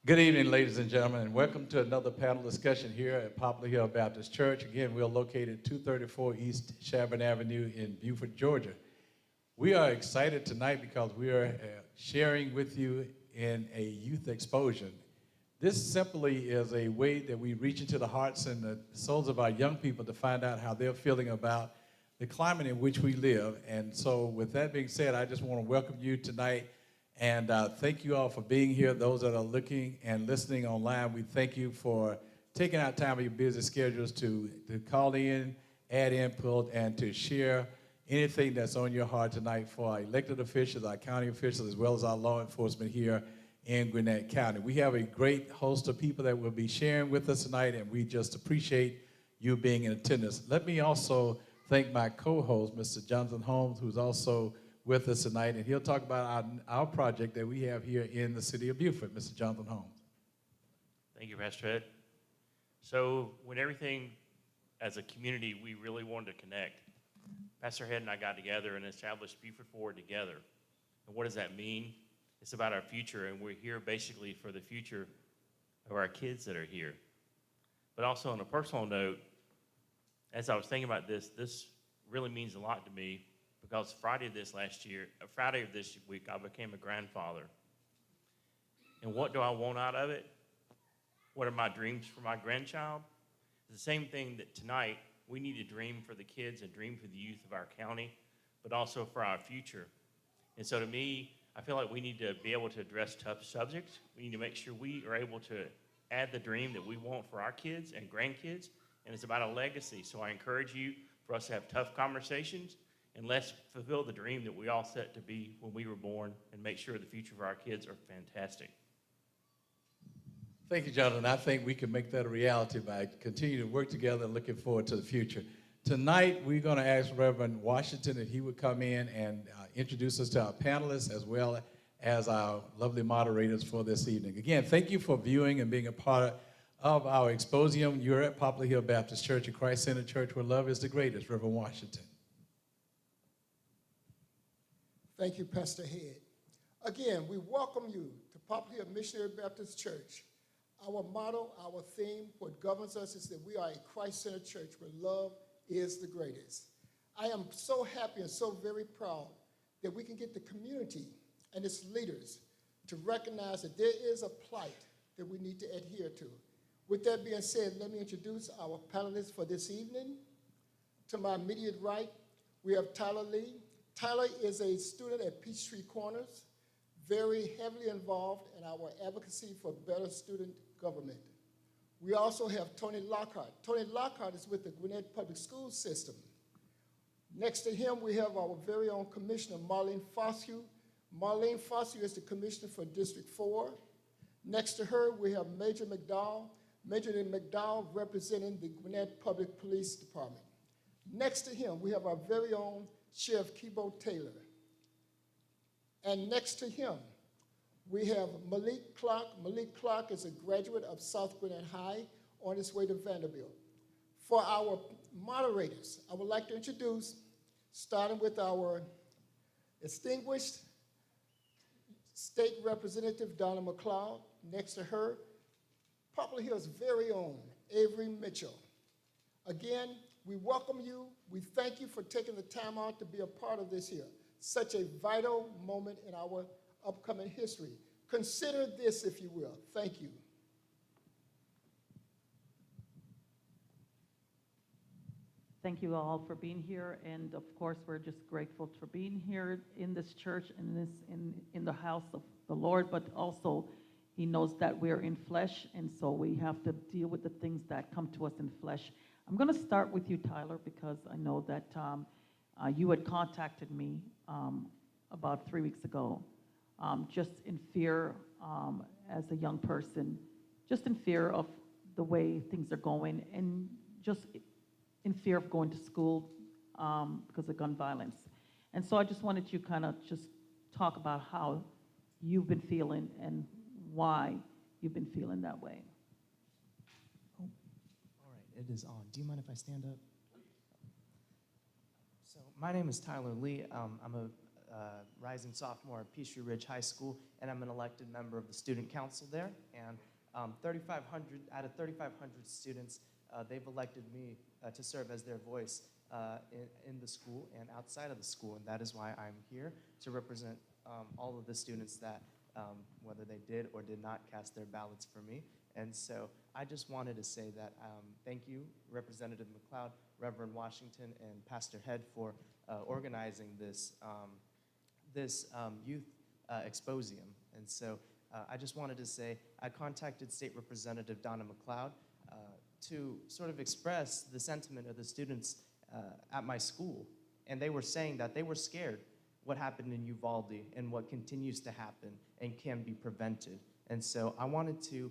Good evening, ladies and gentlemen, and welcome to another panel discussion here at Poplar Hill Baptist Church. Again, we're located at 234 East Sherburne Avenue in Beaufort, Georgia. We are excited tonight because we are sharing with you in a youth exposure. This simply is a way that we reach into the hearts and the souls of our young people to find out how they're feeling about the climate in which we live. And so with that being said, I just want to welcome you tonight. And thank you all for being here. Those that are looking and listening online, we thank you for taking out time of your busy schedules to call in, add input, and to share anything that's on your heart tonight for our elected officials, our county officials, as well as our law enforcement here in Gwinnett County. We have a great host of people that will be sharing with us tonight, and we just appreciate you being in attendance. Let me also thank my co-host, Mr. Jonathan Holmes, who's also with us tonight, and he'll talk about our project that we have here in the city of Beaufort. Mr. Jonathan Holmes. Thank you, Pastor Headd. So when everything as a community, we really wanted to connect, Pastor Headd and I got together and established Beaufort Forward together. And what does that mean? It's about our future, and we're here basically for the future of our kids that are here. But also on a personal note, as I was thinking about this really means a lot to me, because Friday of this week, I became a grandfather. And what do I want out of it? What are my dreams for my grandchild? It's the same thing that tonight we need to dream for the kids and dream for the youth of our county, but also for our future. And so to me, I feel like we need to be able to address tough subjects. We need to make sure we are able to add the dream that we want for our kids and grandkids, and it's about a legacy. So I encourage you for us to have tough conversations, and let's fulfill the dream that we all set to be when we were born and make sure the future of our kids are fantastic. Thank you, Jonathan. I think we can make that a reality by continuing to work together and looking forward to the future. Tonight, we're going to ask Reverend Washington if he would come in and introduce us to our panelists as well as our lovely moderators for this evening. Again, thank you for viewing and being a part of our Exposium. You're at Poplar Hill Baptist Church, a Christ-centered church where love is the greatest. Reverend Washington. Thank you, Pastor Headd. Again, we welcome you to Poplar Hill Missionary Baptist Church. Our motto, our theme, what governs us is that we are a Christ-centered church where love is the greatest. I am so happy and so very proud that we can get the community and its leaders to recognize that there is a plight that we need to adhere to. With that being said, let me introduce our panelists for this evening. To my immediate right, we have Tyler Lee. Tyler is a student at Peachtree Corners, very heavily involved in our advocacy for better student government. We also have Tony Lockhart. Tony Lockhart is with the Gwinnett Public School System. Next to him, we have our very own Commissioner, Marlene Foskey. Marlene Foskey is the Commissioner for District 4. Next to her, we have Major McDowell. Major McDowell representing the Gwinnett Public Police Department. Next to him, we have our very own Sheriff Kibo Taylor. And next to him, we have Malik Clark. Malik Clark is a graduate of South Gwinnett High on his way to Vanderbilt. For our moderators, I would like to introduce, starting with our distinguished State Representative Donna McLeod. Next to her, Poplar Hill's very own Avery Mitchell. Again, we welcome you. We thank you for taking the time out to be a part of this here. Such a vital moment in our upcoming history. Consider this, if you will. Thank you. Thank you all for being here, and of course, we're just grateful for being here in this church and in the house of the Lord, but also He knows that we're in flesh, and so we have to deal with the things that come to us in flesh. I'm going to start with you, Tyler, because I know that you had contacted me about 3 weeks ago, just in fear as a young person, just in fear of the way things are going, and just in fear of going to school because of gun violence. And so I just wanted you kind of just talk about how you've been feeling and why you've been feeling that way. It is on. Do you mind if I stand up? So my name is Tyler Lee. I'm rising sophomore at Peachtree Ridge High School, and I'm an elected member of the student council there. And 3,500 out of 3,500 students, they've elected me to serve as their voice in the school and outside of the school, and that is why I'm here to represent all of the students that, whether they did or did not cast their ballots for me. And so I just wanted to say that thank you, Representative McLeod, Reverend Washington, and Pastor Headd for organizing this, youth Exposium. And so I just wanted to say I contacted State Representative Donna McLeod to sort of express the sentiment of the students at my school. And they were saying that they were scared what happened in Uvalde and what continues to happen and can be prevented. And so I wanted to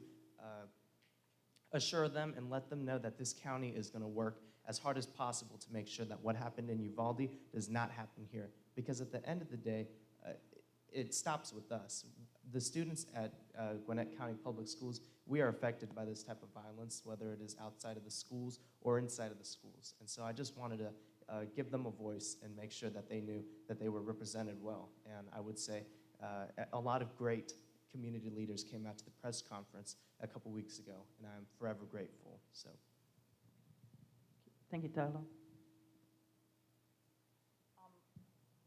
assure them and let them know that this county is going to work as hard as possible to make sure that what happened in Uvalde does not happen here. Because at the end of the day, it stops with us. The students at Gwinnett County Public Schools, we are affected by this type of violence, whether it is outside of the schools or inside of the schools. And so I just wanted to give them a voice and make sure that they knew that they were represented well. And I would say a lot of great community leaders came out to the press conference a couple weeks ago, and I'm forever grateful. So, Thank you, Tyler.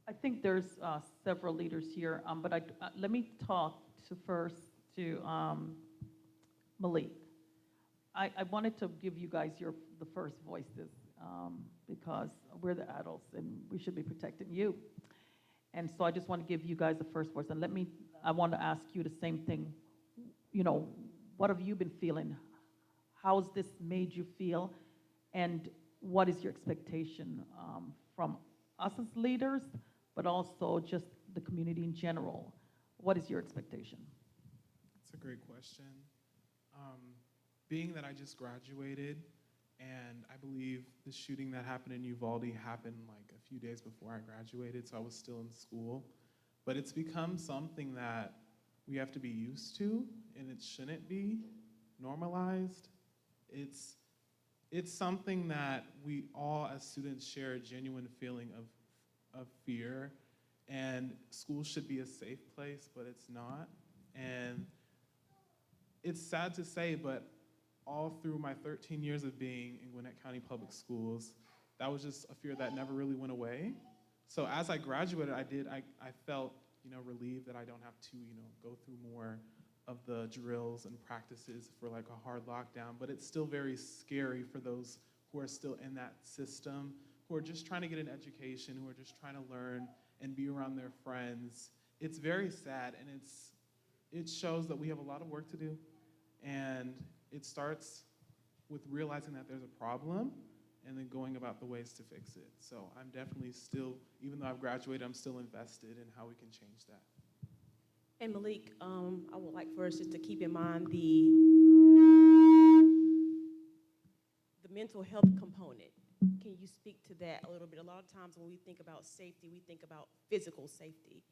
I think there's several leaders here, but let me talk first to Malik. I wanted to give you guys the first voices because we're the adults and we should be protecting you. And so I just want to give you guys the first voice. And I want to ask you the same thing. You know, what have you been feeling? How has this made you feel? And what is your expectation from us as leaders, but also just the community in general? What is your expectation? That's a great question. Being that I just graduated, and I believe the shooting that happened in Uvalde happened like a few days before I graduated, so I was still in school. But it's become something that we have to be used to, and it shouldn't be normalized. It's something that we all as students share a genuine feeling of fear, and school should be a safe place, but it's not. And it's sad to say, but all through my 13 years of being in Gwinnett County Public Schools, that was just a fear that never really went away. So as I graduated, I felt, relieved that I don't have to, go through more of the drills and practices for like a hard lockdown, but it's still very scary for those who are still in that system, who are just trying to get an education, who are just trying to learn and be around their friends. It's very sad, and it shows that we have a lot of work to do, and it starts with realizing that there's a problem and then going about the ways to fix it. So I'm definitely still, even though I've graduated, I'm still invested in how we can change that. And Malik, I would like for us just to keep in mind the mental health component. Can you speak to that a little bit? A lot of times when we think about safety, we think about physical safety.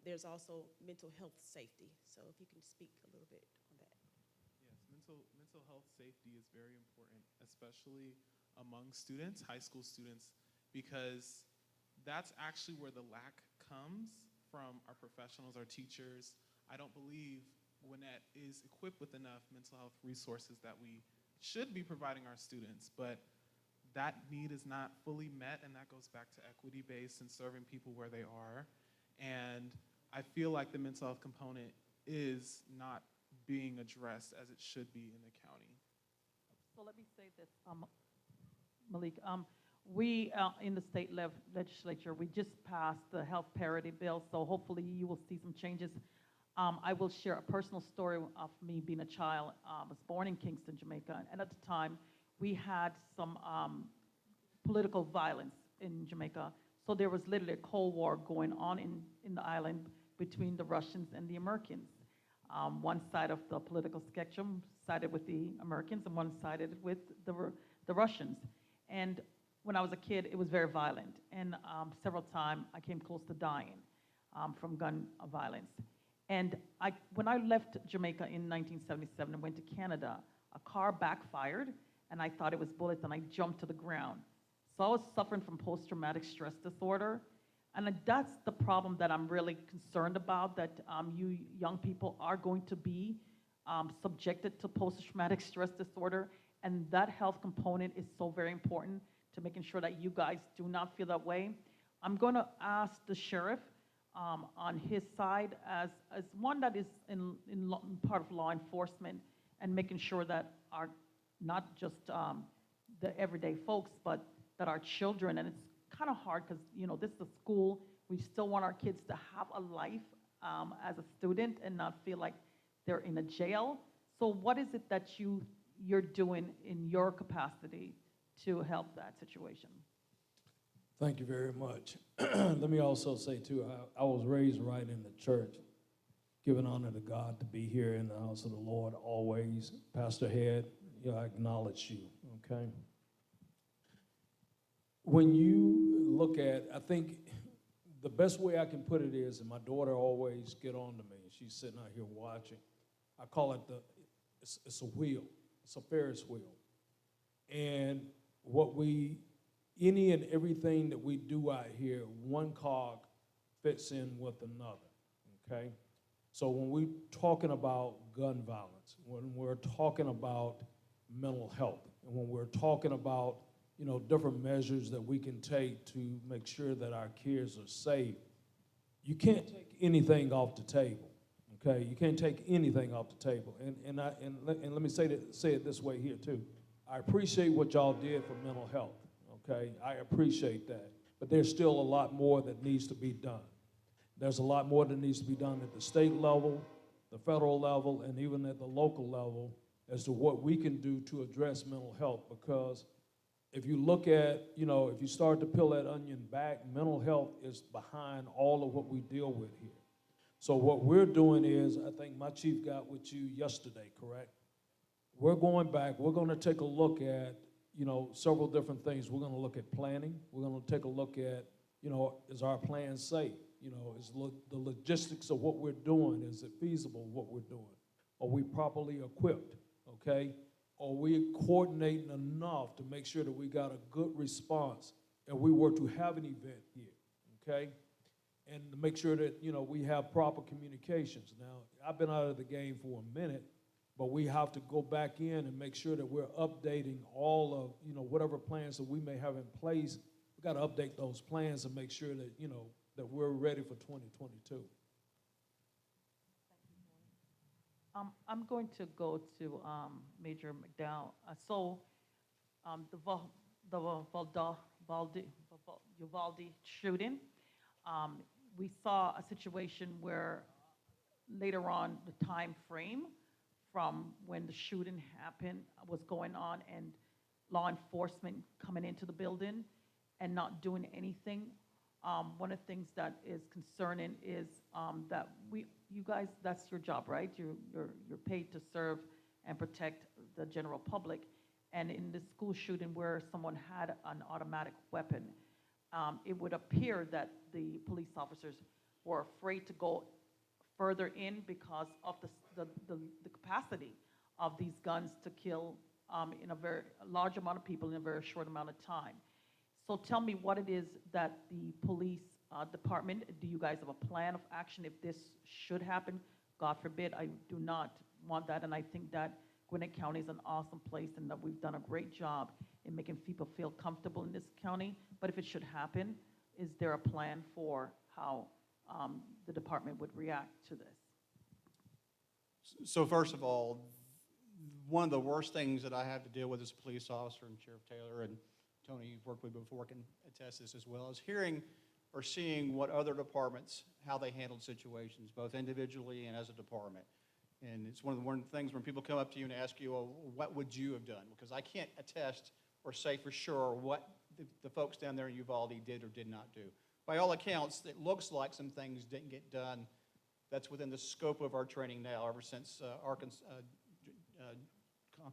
There's also mental health safety. So if you can speak a little bit on that. Yes, mental health safety is very important, especially among students, high school students, because that's actually where the lack comes from our professionals, our teachers. I don't believe Gwinnett is equipped with enough mental health resources that we should be providing our students, but that need is not fully met, and that goes back to equity-based and serving people where they are. And I feel like the mental health component is not being addressed as it should be in the county. So let me say this, Malik. We, in the state legislature, we just passed the health parity bill, so hopefully you will see some changes. I will share a personal story of me being a child. I was born in Kingston, Jamaica, and at the time, we had some political violence in Jamaica. So there was literally a Cold War going on in the island between the Russians and the Americans. One side of the political spectrum sided with the Americans, and one sided with the Russians. And when I was a kid, it was very violent. And several times I came close to dying from gun violence. And when I left Jamaica in 1977 and went to Canada, a car backfired, and I thought it was bullets, and I jumped to the ground. So I was suffering from post-traumatic stress disorder. And that's the problem that I'm really concerned about, that you young people are going to be subjected to post-traumatic stress disorder. And that health component is so very important to making sure that you guys do not feel that way. I'm going to ask the sheriff on his side, as one that is in part of law enforcement, and making sure that our, not just the everyday folks, but that our children, and it's kind of hard because, you know, this is a school, we still want our kids to have a life as a student and not feel like they're in a jail. So what is it that you're doing in your capacity to help that situation? Thank you very much. Let me also say, too, I was raised right in the church, giving honor to God to be here in the house of the Lord always. Pastor Headd, I acknowledge you, okay? When you look at, I think the best way I can put it is, and my daughter always get on to me, and she's sitting out here watching, I call it it's a wheel. It's a Ferris wheel. And any and everything that we do out here, one cog fits in with another, okay? So when we're talking about gun violence, when we're talking about mental health, and when we're talking about, you know, different measures that we can take to make sure that our kids are safe, you can't take anything off the table, okay? You can't take anything off the table. And let me say it this way here, too. I appreciate what y'all did for mental health. Okay, I appreciate that. But there's still a lot more that needs to be done. There's a lot more that needs to be done at the state level, the federal level, and even at the local level as to what we can do to address mental health. Because if you look at, you know, if you start to peel that onion back, mental health is behind all of what we deal with here. So what we're doing is, I think my chief got with you yesterday, correct? We're going back, we're going to take a look at, you know, several different things. We're going to look at planning. We're going to take a look at, you know, is our plan safe? You know, is the logistics of what we're doing, is it feasible what we're doing? Are we properly equipped, okay? Are we coordinating enough to make sure that we got a good response if we were to have an event here, okay? And to make sure that, you know, we have proper communications. Now, I've been out of the game for a minute, but we have to go back in and make sure that we're updating all of, you know, whatever plans that we may have in place. We've got to update those plans and make sure that, you know, that we're ready for 2022. I'm going to go to Major McDowell. The Uvalde shooting, we saw a situation where later on the time frame from when the shooting happened was going on, and law enforcement coming into the building and not doing anything. One of the things that is concerning is that you guys, that's your job, right? You're paid to serve and protect the general public. And in the school shooting where someone had an automatic weapon, it would appear that the police officers were afraid to go further in because of the capacity of these guns to kill in a very large amount of people in a very short amount of time. So tell me what it is that the police department, do you guys have a plan of action if this should happen? God forbid, I do not want that, and I think that Gwinnett County is an awesome place and that we've done a great job in making people feel comfortable in this county. But if it should happen, is there a plan for how the department would react to this? So first of all, one of the worst things that I have to deal with as a police officer, and Sheriff Taylor and Tony, you've worked with before, can attest this as well, is hearing or seeing what other departments, how they handled situations, both individually and as a department. And it's one of the things when people come up to you and ask you, well, what would you have done? Because I can't attest or say for sure what the folks down there in Uvalde did or did not do. By all accounts, it looks like some things didn't get done. That's within the scope of our training now, ever since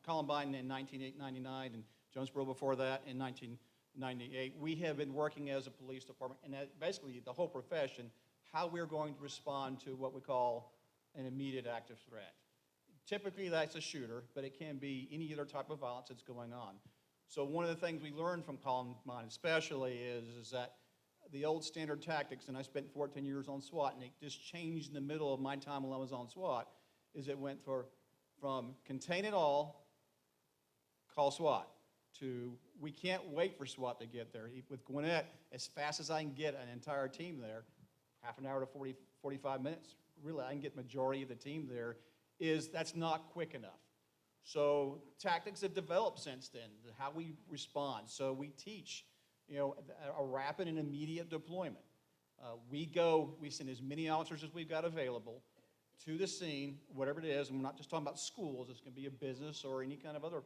Columbine in 1999 and Jonesboro before that in 1998. We have been working as a police department, and basically the whole profession, how we're going to respond to what we call an immediate active threat. Typically that's a shooter, but it can be any other type of violence that's going on. So one of the things we learned from Columbine especially is that the old standard tactics, and I spent 14 years on SWAT, and it just changed in the middle of my time while I was on SWAT, is it went from contain it all, call SWAT, to we can't wait for SWAT to get there. With Gwinnett, as fast as I can get an entire team there, half an hour to 45 minutes, really I can get majority of the team there, that's not quick enough. So tactics have developed since then, how we respond. So we teach, a rapid and immediate deployment. We send as many officers as we've got available to the scene, whatever it is, and we're not just talking about schools, it's going to be a business or any kind of other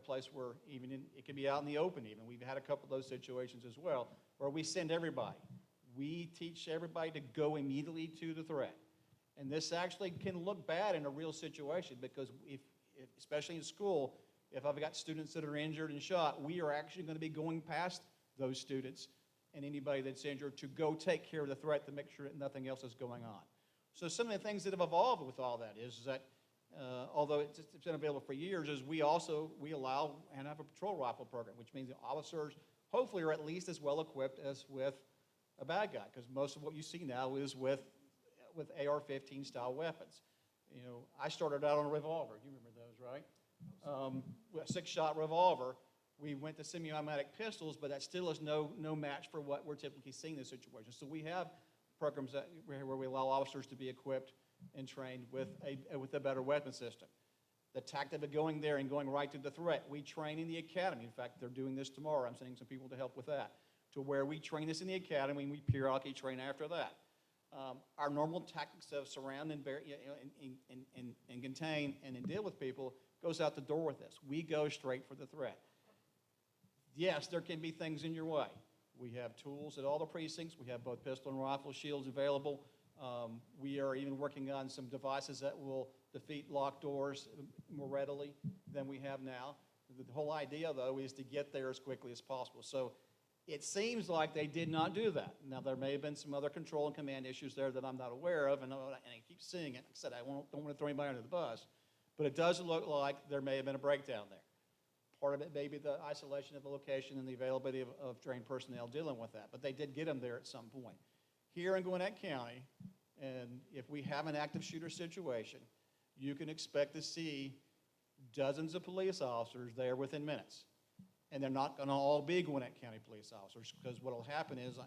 place where it can be out in the open even. We've had a couple of those situations as well, where we send everybody. We teach everybody to go immediately to the threat. And this actually can look bad in a real situation because especially in school, if I've got students that are injured and shot, we are actually going to be going past those students and anybody that's injured to go take care of the threat to make sure that nothing else is going on. So some of the things that have evolved with all that is that, although it's been available for years, is we allow and have a patrol rifle program, which means the officers hopefully are at least as well equipped as with a bad guy, because most of what you see now is with AR-15 style weapons. I started out on a revolver. You remember those, right? A 6-shot revolver. We went to semi-automatic pistols, but that still is no match for what we're typically seeing in this situation. So we have programs where we allow officers to be equipped and trained with a better weapon system. The tactic of going there and going right to the threat, we train in the academy. In fact, they're doing this tomorrow. I'm sending some people to help with that, to where we train this in the academy and we periodically train after that. Our normal tactics of surround and contain and deal with people goes out the door with this. We go straight for the threat. Yes, there can be things in your way. We have tools at all the precincts. We have both pistol and rifle shields available. We are even working on some devices that will defeat locked doors more readily than we have now. The whole idea, though, is to get there as quickly as possible. So it seems like they did not do that. Now, there may have been some other control and command issues there that I'm not aware of, and I keep seeing it. Like I said, I don't want to throw anybody under the bus, but it does look like there may have been a breakdown there. Part of it may be the isolation of the location and the availability of trained personnel dealing with that, but they did get them there at some point. Here in Gwinnett County, and if we have an active shooter situation, you can expect to see dozens of police officers there within minutes. And they're not going to all be Gwinnett County police officers, because what will happen is,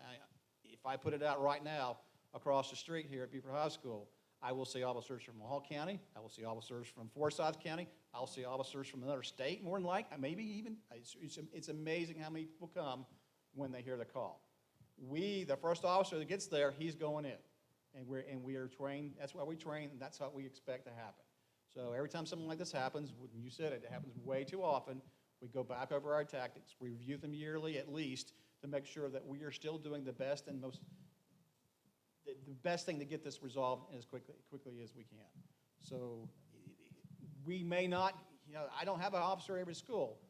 if I put it out right now across the street here at Beaufort High School, I will see officers from Mohawk County, I will see officers from Forsyth County, I'll see officers from another state, more than likely, maybe even, it's amazing how many people come when they hear the call. The first officer that gets there, he's going in. And we are trained, that's why we train, and that's what we expect to happen. So every time something like this happens, when you said it happens way too often, we go back over our tactics, review them yearly at least, to make sure that we are still doing the best and the best thing to get this resolved as quickly as we can. So we may not, I don't have an officer at every school.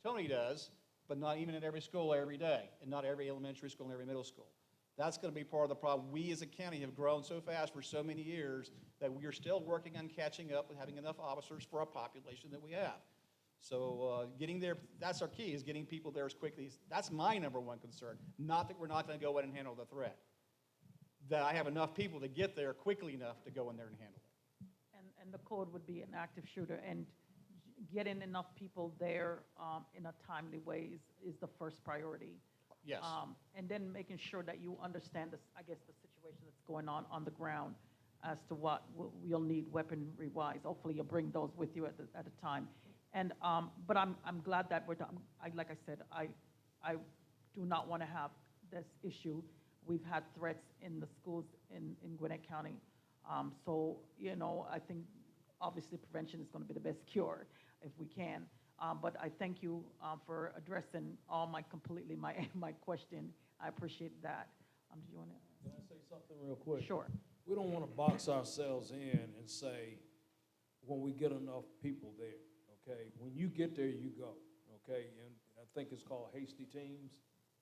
Tony does, but not even at every school every day, and not every elementary school and every middle school. That's going to be part of the problem. We as a county have grown so fast for so many years that we are still working on catching up with having enough officers for our population that we have. So getting there, that's our key, is getting people there as quickly. That's my number one concern. Not that we're not going to go in and handle the threat. That I have enough people to get there quickly enough to go in there and handle it. And the code would be an active shooter, and getting enough people there in a timely way is the first priority. Yes. And then making sure that you understand the situation that's going on the ground as to what you'll need weaponry-wise. Hopefully you'll bring those with you at a time. And but I'm glad that we're done. Like I said, I do not want to have this issue. We've had threats in the schools in Gwinnett County. So, I think obviously prevention is going to be the best cure if we can. But I thank you for addressing my question. I appreciate that. Do you want to? Can I say something real quick? Sure. We don't want to box ourselves in and say, when we get enough people there, okay? When you get there, you go, okay? And I think it's called hasty teams.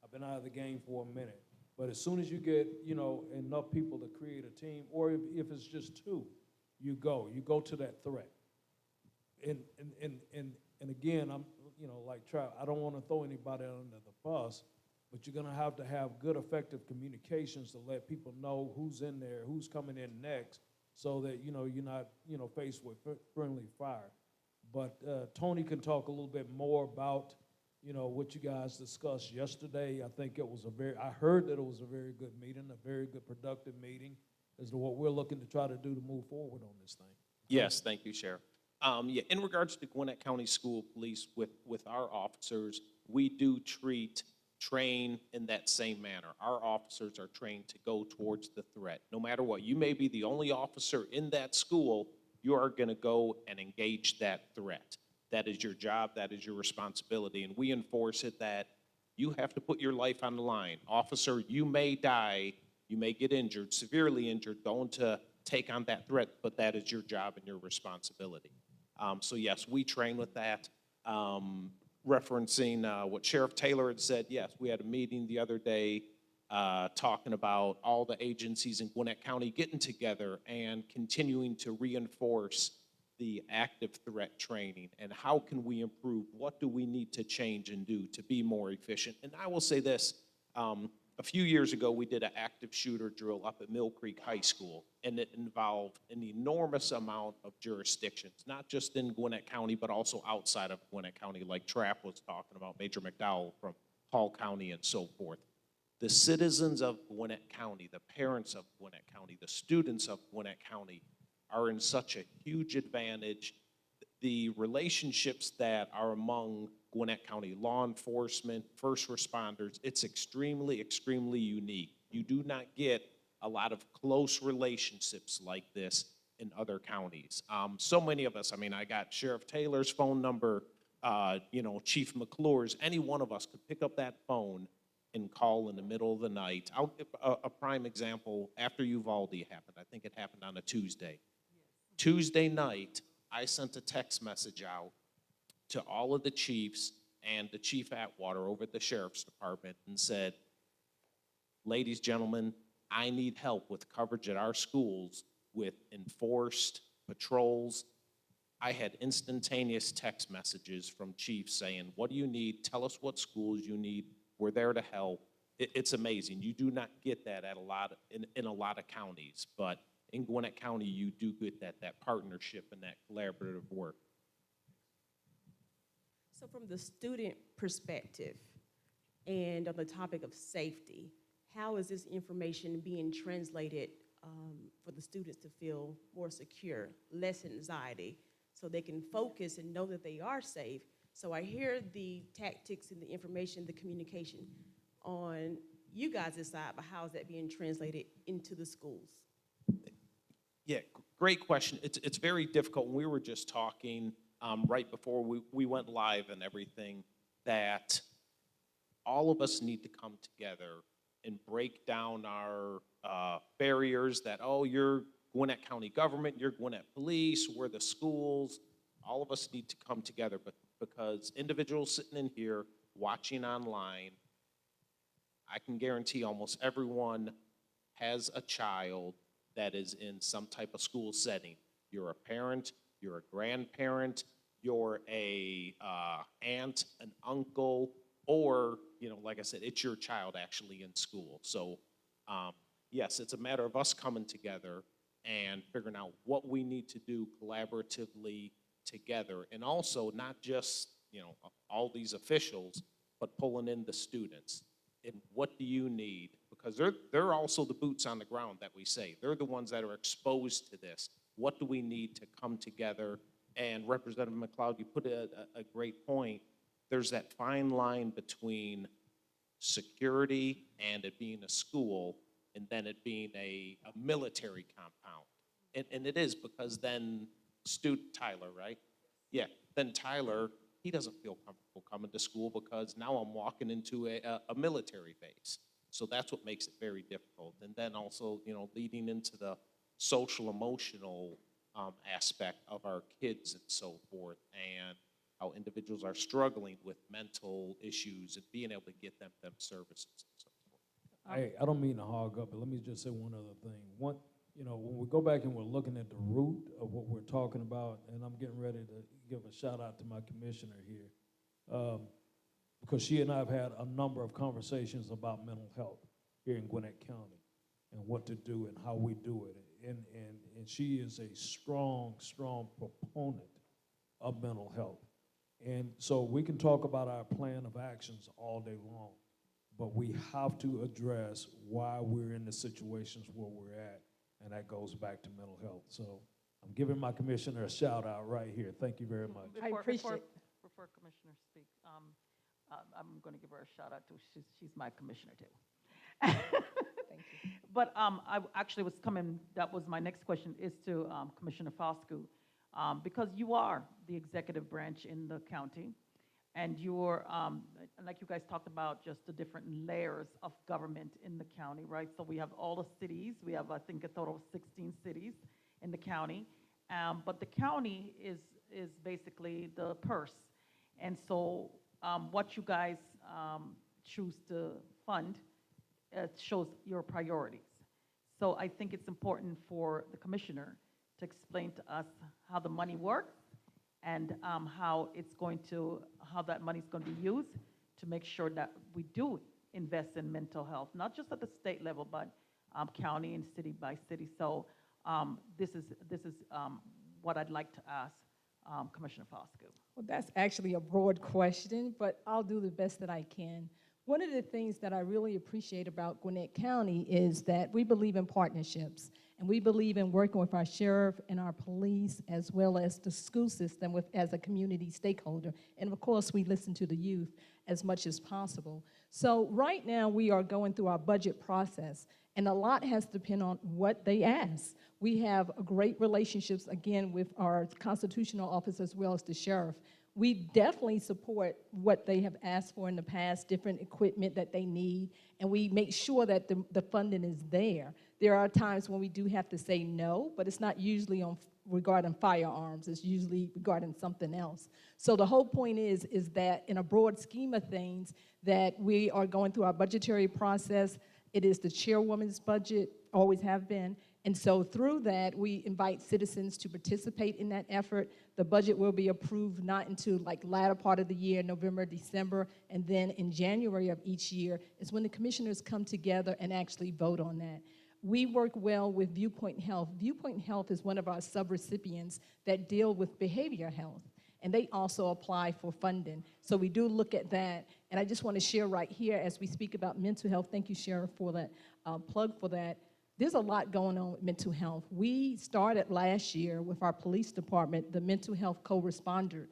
I've been out of the game for a minute. But as soon as you get, enough people to create a team, or if it's just two, you go to that threat. And again, I'm, like Trout, I don't want to throw anybody under the bus, but you're gonna have to have good, effective communications to let people know who's in there, who's coming in next, so that, you know, you're not, you know, faced with friendly fire. But Tony can talk a little bit more about, you know, what you guys discussed yesterday. I think it was I heard that it was a very good meeting, a very good productive meeting as to what we're looking to try to do to move forward on this thing. Yes, thank you, Sheriff. Yeah, in regards to Gwinnett County School Police, with our officers, we do train in that same manner. Our officers are trained to go towards the threat. No matter what, you may be the only officer in that school, you are going to go and engage that threat. That is your job, that is your responsibility, and we enforce it that you have to put your life on the line. Officer, you may die, you may get injured, severely injured, going to take on that threat, but that is your job and your responsibility. So yes, we train with that. Referencing what Sheriff Taylor had said, yes, we had a meeting the other day talking about all the agencies in Gwinnett County getting together and continuing to reinforce the active threat training and how can we improve, what do we need to change and do to be more efficient. And I will say this, a few years ago we did an active shooter drill up at Mill Creek High School, and it involved an enormous amount of jurisdictions, not just in Gwinnett County but also outside of Gwinnett County, like Trapp was talking about, Major McDowell from Hall County and so forth. The citizens of Gwinnett County, the parents of Gwinnett County, the students of Gwinnett County are in such a huge advantage. The relationships that are among Gwinnett County law enforcement, first responders, it's extremely, extremely unique. You do not get a lot of close relationships like this in other counties. So many of us, I mean, I got Sheriff Taylor's phone number, you know, Chief McClure's, any one of us could pick up that phone and call in the middle of the night. I'll give a prime example. After Uvalde happened, I think it happened on a Tuesday. Tuesday night, I sent a text message out to all of the chiefs and the Chief Atwater over at the Sheriff's Department and said, ladies, gentlemen, I need help with coverage at our schools with enforced patrols. I had instantaneous text messages from chiefs saying, what do you need? Tell us what schools you need. We're there to help. It's amazing. You do not get that at in a lot of counties, but in Gwinnett County, you do get that partnership and that collaborative work. So from the student perspective and on the topic of safety, how is this information being translated for the students to feel more secure, less anxiety, so they can focus and know that they are safe? So I hear the tactics and the information, the communication on you guys' side, but how is that being translated into the schools? Yeah, great question. It's very difficult. We were just talking right before we went live and everything that all of us need to come together and break down our barriers that, oh, you're Gwinnett County government, you're Gwinnett Police, we're the schools. All of us need to come together, but because individuals sitting in here watching online, I can guarantee almost everyone has a child that is in some type of school setting. You're a parent, you're a grandparent, you're a aunt, an uncle, or, you know, like I said, it's your child actually in school. So yes, it's a matter of us coming together and figuring out what we need to do collaboratively together, and also not just, you know, all these officials, but pulling in the students. And what do you need? Because they're also the boots on the ground that we say. They're the ones that are exposed to this. What do we need to come together? And Representative McLeod, you put a great point. There's that fine line between security and it being a school and then it being a military compound. And it is, because then student Tyler, right? Yeah, then Tyler, he doesn't feel comfortable coming to school because now I'm walking into a military base. So that's what makes it very difficult. And then also, you know, leading into the social emotional aspect of our kids and so forth, and how individuals are struggling with mental issues and being able to get them services and so forth. Hey, I don't mean to hog up, but let me just say one other thing. You know, when we go back and we're looking at the root of what we're talking about, and I'm getting ready to give a shout out to my commissioner here. because she and I have had a number of conversations about mental health here in Gwinnett County and what to do and how we do it. And she is a strong, strong proponent of mental health. And so we can talk about our plan of actions all day long, but we have to address why we're in the situations where we're at, and that goes back to mental health. So I'm giving my commissioner a shout out right here. Thank you very much. Before Commissioner speaks, I'm going to give her a shout out too. She's my commissioner too. Thank you. But I actually was coming, that was my next question, is to Commissioner Foscu, because you are the executive branch in the county, and you're, like you guys talked about, just the different layers of government in the county, right? So we have all the cities. We have, I think, a total of 16 cities in the county. But the county is basically the purse. And so what you guys choose to fund shows your priorities. So I think it's important for the commissioner to explain to us how the money works and how that money is going to be used to make sure that we do invest in mental health, not just at the state level, but county and city by city. So this is what I'd like to ask Commissioner Foscu. Well, that's actually a broad question, but I'll do the best that I can. One of the things that I really appreciate about Gwinnett County is that we believe in partnerships, and we believe in working with our sheriff and our police, as well as the school system as a community stakeholder. And of course, we listen to the youth as much as possible. So right now, we are going through our budget process, and a lot has to depend on what they ask. We have great relationships, again, with our constitutional office as well as the sheriff. We definitely support what they have asked for in the past, different equipment that they need, and we make sure that the funding is there. There are times when we do have to say no, but it's not usually regarding firearms. It's usually regarding something else. So the whole point is that in a broad scheme of things, that we are going through our budgetary process. It is the chairwoman's budget, always have been. And so through that, we invite citizens to participate in that effort. The budget will be approved not until like latter part of the year, November, December, and then in January of each year is when the commissioners come together and actually vote on that. We work well with Viewpoint Health. Viewpoint Health is one of our sub-recipients that deal with behavior health, and they also apply for funding. So we do look at that, and I just want to share right here as we speak about mental health. Thank you, Sheriff, for that plug for that. There's a lot going on with mental health. We started last year with our police department, the mental health correspondent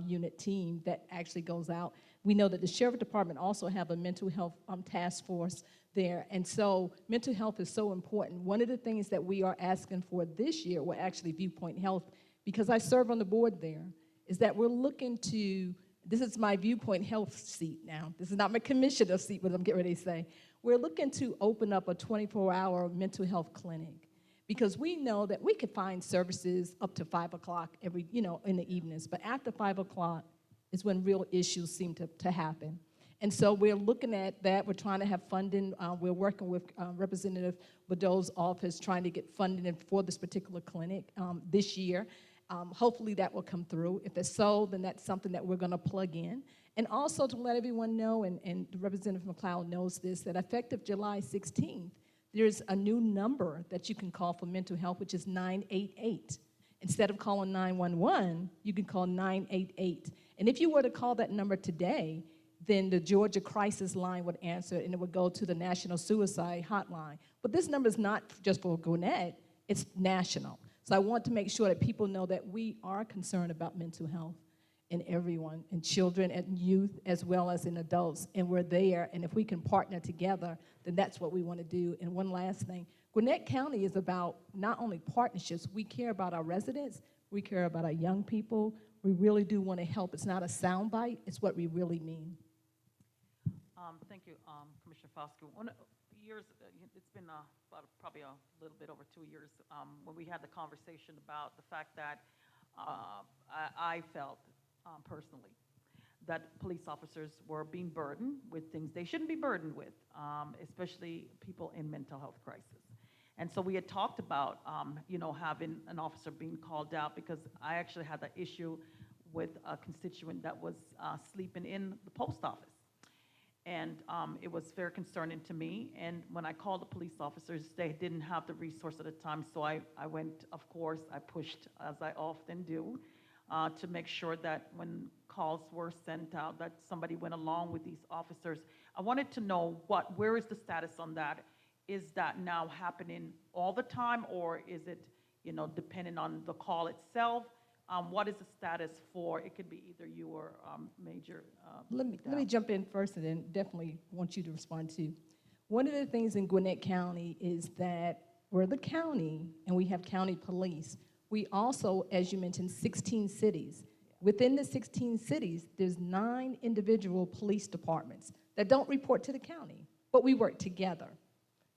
unit team that actually goes out. We know that the sheriff department also have a mental health task force there. And so mental health is so important. One of the things that we are asking for this year, well, actually Viewpoint Health, because I serve on the board there, is that we're looking to, this is my Viewpoint Health seat now. This is not my commissioner seat, but I'm getting ready to say. We're looking to open up a 24-hour mental health clinic because we know that we could find services up to 5 o'clock in the evenings, but after 5 o'clock is when real issues seem to happen. And so we're looking at that. We're trying to have funding. We're working with Representative Badeau's office trying to get funding for this particular clinic this year. Hopefully that will come through. If it's so, then that's something that we're going to plug in. And also to let everyone know, and Representative McLeod knows this, that effective July 16th, there's a new number that you can call for mental health, which is 988. Instead of calling 911, you can call 988. And if you were to call that number today, then the Georgia crisis line would answer, and it would go to the National Suicide Hotline. But this number is not just for Gwinnett, it's national. So I want to make sure that people know that we are concerned about mental health in everyone, in children and youth, as well as in adults, and we're there, and if we can partner together, then that's what we want to do. And one last thing, Gwinnett County is about not only partnerships, we care about our residents, we care about our young people, we really do want to help. It's not a soundbite, it's what we really mean. Thank you, Commissioner Foscu. It's been probably a little bit over 2 years when we had the conversation about the fact that I felt personally that police officers were being burdened with things they shouldn't be burdened with, especially people in mental health crisis. And so we had talked about, having an officer being called out, because I actually had that issue with a constituent that was sleeping in the post office. And it was very concerning to me. And when I called the police officers, they didn't have the resource at the time. So I went, of course, I pushed, as I often do, to make sure that when calls were sent out, that somebody went along with these officers. I wanted to know where is the status on that? Is that now happening all the time, or is it, depending on the call itself? What is the status for, it could be either you or Major Let me Dow. jump in first and then definitely want you to respond too. One of the things in Gwinnett County is that we're the county and we have county police. We also, as you mentioned, 16 cities. Within the 16 cities, there's 9 individual police departments that don't report to the county, but we work together.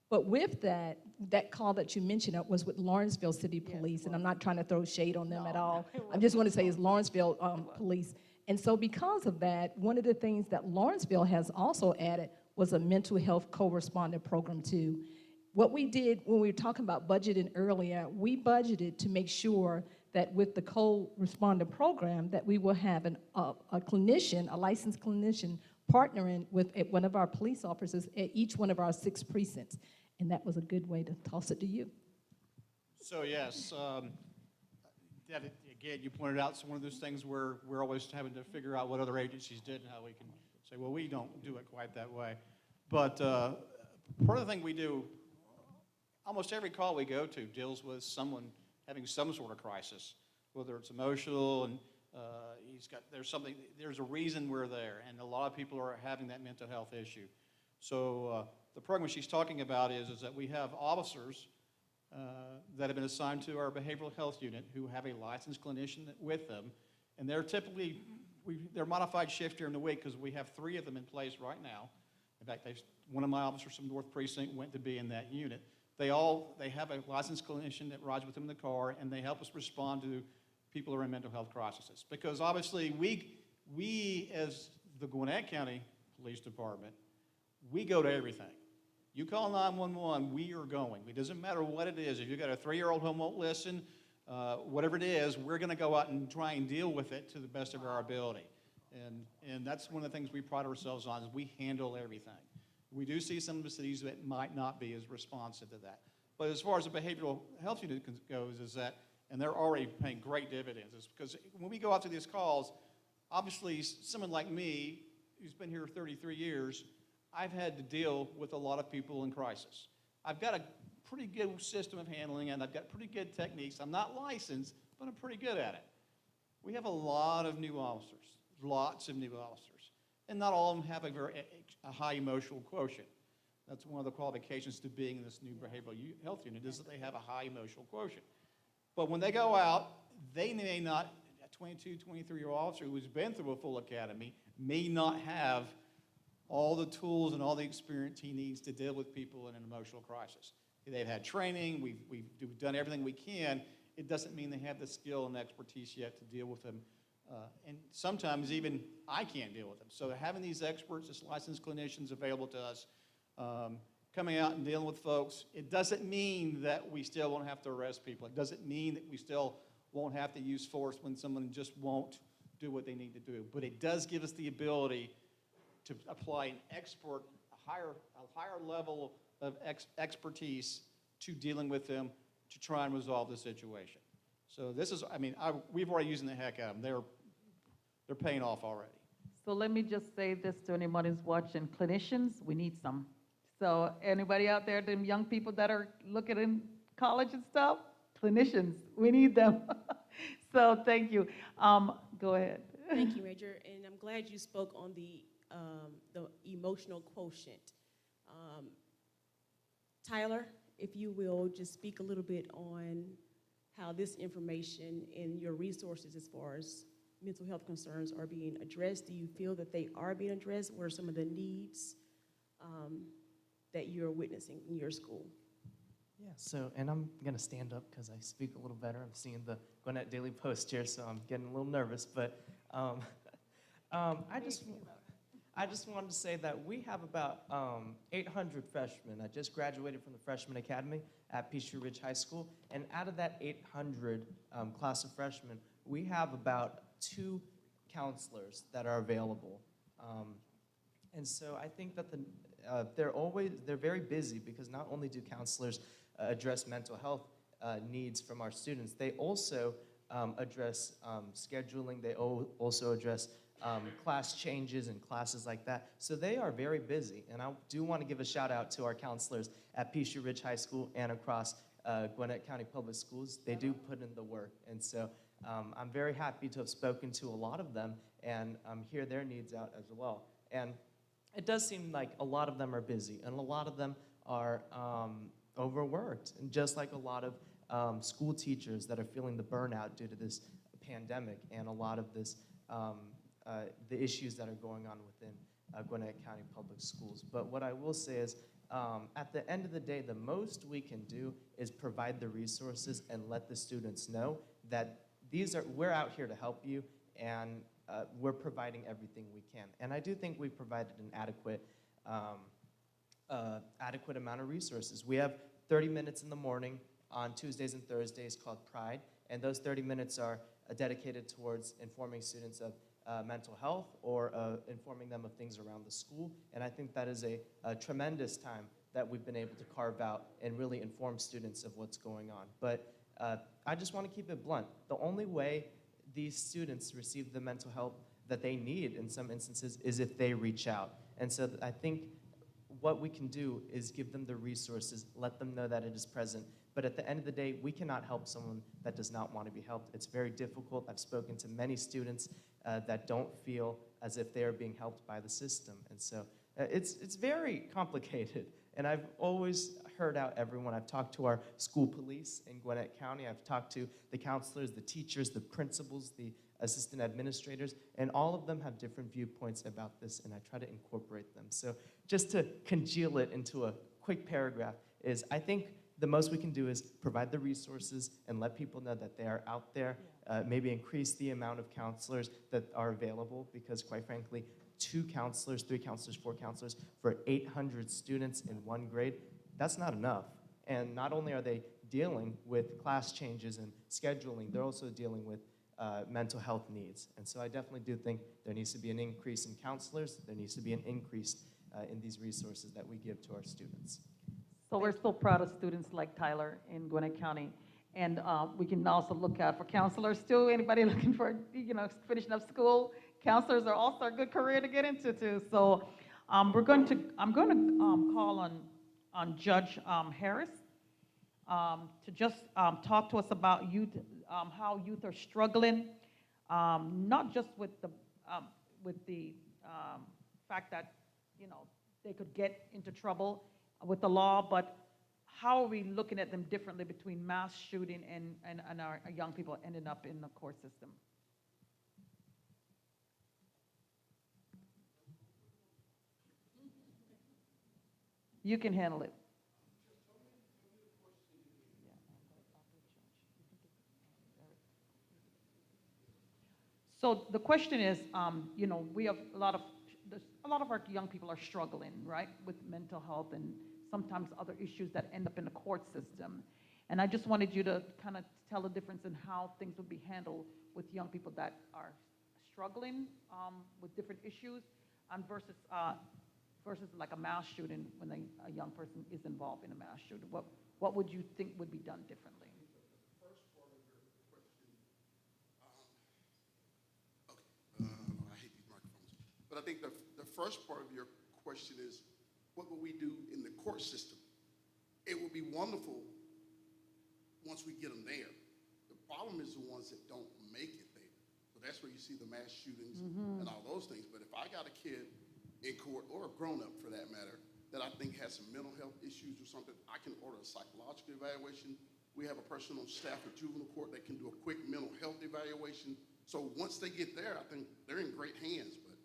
But with that call that you mentioned was with Lawrenceville City Police, and I'm not trying to throw shade on them at all. I just want to say it's Lawrenceville Police. And so because of that, one of the things that Lawrenceville has also added was a mental health correspondent program too. What we did when we were talking about budgeting earlier, we budgeted to make sure that with the co-respondent program that we will have a clinician, a licensed clinician, partnering with one of our police officers at each one of our 6 precincts. And that was a good way to toss it to you. So yes, that, again, you pointed out it's one of those things where we're always having to figure out what other agencies did and how we can say, well, we don't do it quite that way. But part of the thing we do, almost every call we go to deals with someone having some sort of crisis, whether it's emotional and there's a reason we're there, and a lot of people are having that mental health issue. So the program she's talking about is that we have officers that have been assigned to our behavioral health unit who have a licensed clinician with them, and they're typically, they're modified shift during the week because we have 3 of them in place right now. In fact, one of my officers from North Precinct went to be in that unit. They have a licensed clinician that rides with them in the car, and they help us respond to people who are in mental health crises. Because obviously we as the Gwinnett County Police Department, we go to everything. You call 911, we are going. It doesn't matter what it is. If you've got a 3-year-old who won't listen, whatever it is, we're going to go out and try and deal with it to the best of our ability. And that's one of the things we pride ourselves on, is we handle everything. We do see some of the cities that might not be as responsive to that. But as far as the behavioral health unit goes, is that, and they're already paying great dividends, is because when we go out to these calls, obviously someone like me, who's been here 33 years, I've had to deal with a lot of people in crisis. I've got a pretty good system of handling, and I've got pretty good techniques. I'm not licensed, but I'm pretty good at it. We have a lot of new officers, lots of new officers, and not all of them have a high emotional quotient. That's one of the qualifications to being in this new behavioral health unit, is that they have a high emotional quotient. But when they go out, they may not, a 22, 23-year-old officer who's been through a full academy may not have all the tools and all the experience he needs to deal with people in an emotional crisis. They've had training, we've done everything we can. It doesn't mean they have the skill and expertise yet to deal with them. And sometimes even I can't deal with them. So having these experts, these licensed clinicians available to us, coming out and dealing with folks, it doesn't mean that we still won't have to arrest people. It doesn't mean that we still won't have to use force when someone just won't do what they need to do. But it does give us the ability to apply an expert, a higher level of expertise to dealing with them to try and resolve the situation. So this is, I mean, we've already using the heck out of them. They're paying off already. So let me just say this to anyone who's watching. Clinicians, we need some. So anybody out there, them young people that are looking in college and stuff, clinicians, we need them. So thank you. Go ahead. Thank you, Major, and I'm glad you spoke on the emotional quotient. Tyler, if you will, just speak a little bit on how this information and your resources as far as mental health concerns are being addressed. Do you feel that they are being addressed? What are some of the needs that you're witnessing in your school? Yeah, so, and I'm going to stand up because I speak a little better. I'm seeing the Gwinnett Daily Post here, so I'm getting a little nervous. But I just wanted to say that we have about 800 freshmen. I just graduated from the Freshman Academy at Peachtree Ridge High School. And out of that 800 class of freshmen, we have about 2 counselors that are available. And so I think that they're very busy because not only do counselors address mental health needs from our students, they also address scheduling, they also address class changes and classes like that. So they are very busy. And I do want to give a shout out to our counselors at Peachtree Ridge High School and across Gwinnett County Public Schools. They do put in the work. And so I'm very happy to have spoken to a lot of them and hear their needs out as well. And it does seem like a lot of them are busy and a lot of them are overworked. And just like a lot of school teachers that are feeling the burnout due to this pandemic and a lot of this the issues that are going on within Gwinnett County Public Schools. But what I will say is, at the end of the day, the most we can do is provide the resources and let the students know that we're out here to help you, and we're providing everything we can. And I do think we've provided an adequate amount of resources. We have 30 minutes in the morning on Tuesdays and Thursdays called Pride, and those 30 minutes are dedicated towards informing students of mental health or informing them of things around the school. And I think that is a tremendous time that we've been able to carve out and really inform students of what's going on. But I just want to keep it blunt. The only way these students receive the mental help that they need in some instances is if they reach out. And so I think what we can do is give them the resources, let them know that it is present. But at the end of the day, we cannot help someone that does not want to be helped. It's very difficult. I've spoken to many students that don't feel as if they are being helped by the system. And so it's very complicated. And I've always heard out everyone. I've talked to our school police in Gwinnett County. I've talked to the counselors, the teachers, the principals, the assistant administrators, and all of them have different viewpoints about this, and I try to incorporate them. So just to congeal it into a quick paragraph is, I think the most we can do is provide the resources and let people know that they are out there, maybe increase the amount of counselors that are available, because quite frankly, 2 counselors, 3 counselors, 4 counselors for 800 students in 1 grade, that's not enough. And not only are they dealing with class changes and scheduling, they're also dealing with mental health needs. And so I definitely do think there needs to be an increase in counselors, there needs to be an increase in these resources that we give to our students. So we're so proud of students like Tyler in Gwinnett County. And we can also look out for counselors too. Anybody looking for, finishing up school, counselors are also a good career to get into too. So I'm going to call on Judge Harris to just talk to us about youth, how youth are struggling, not just with the fact that they could get into trouble with the law, but how are we looking at them differently between mass shooting and our young people ending up in the court system? You can handle it. So the question is, we have a lot of our young people are struggling, right, with mental health and sometimes other issues that end up in the court system. And I just wanted you to kind of tell the difference in how things would be handled with young people that are struggling with different issues and versus like a mass shooting when a young person is involved in a mass shooting. What would you think would be done differently? I hate these microphones. But I think the first part of your question is, what will we do in the court system? It would be wonderful once we get them there. The problem is the ones that don't make it there. So that's where you see the mass shootings and all those things. But if I got a kid in court, or a grown-up for that matter, that I think has some mental health issues or something, I can order a psychological evaluation. We have a person on staff at juvenile court that can do a quick mental health evaluation. So once they get there, I think they're in great hands. But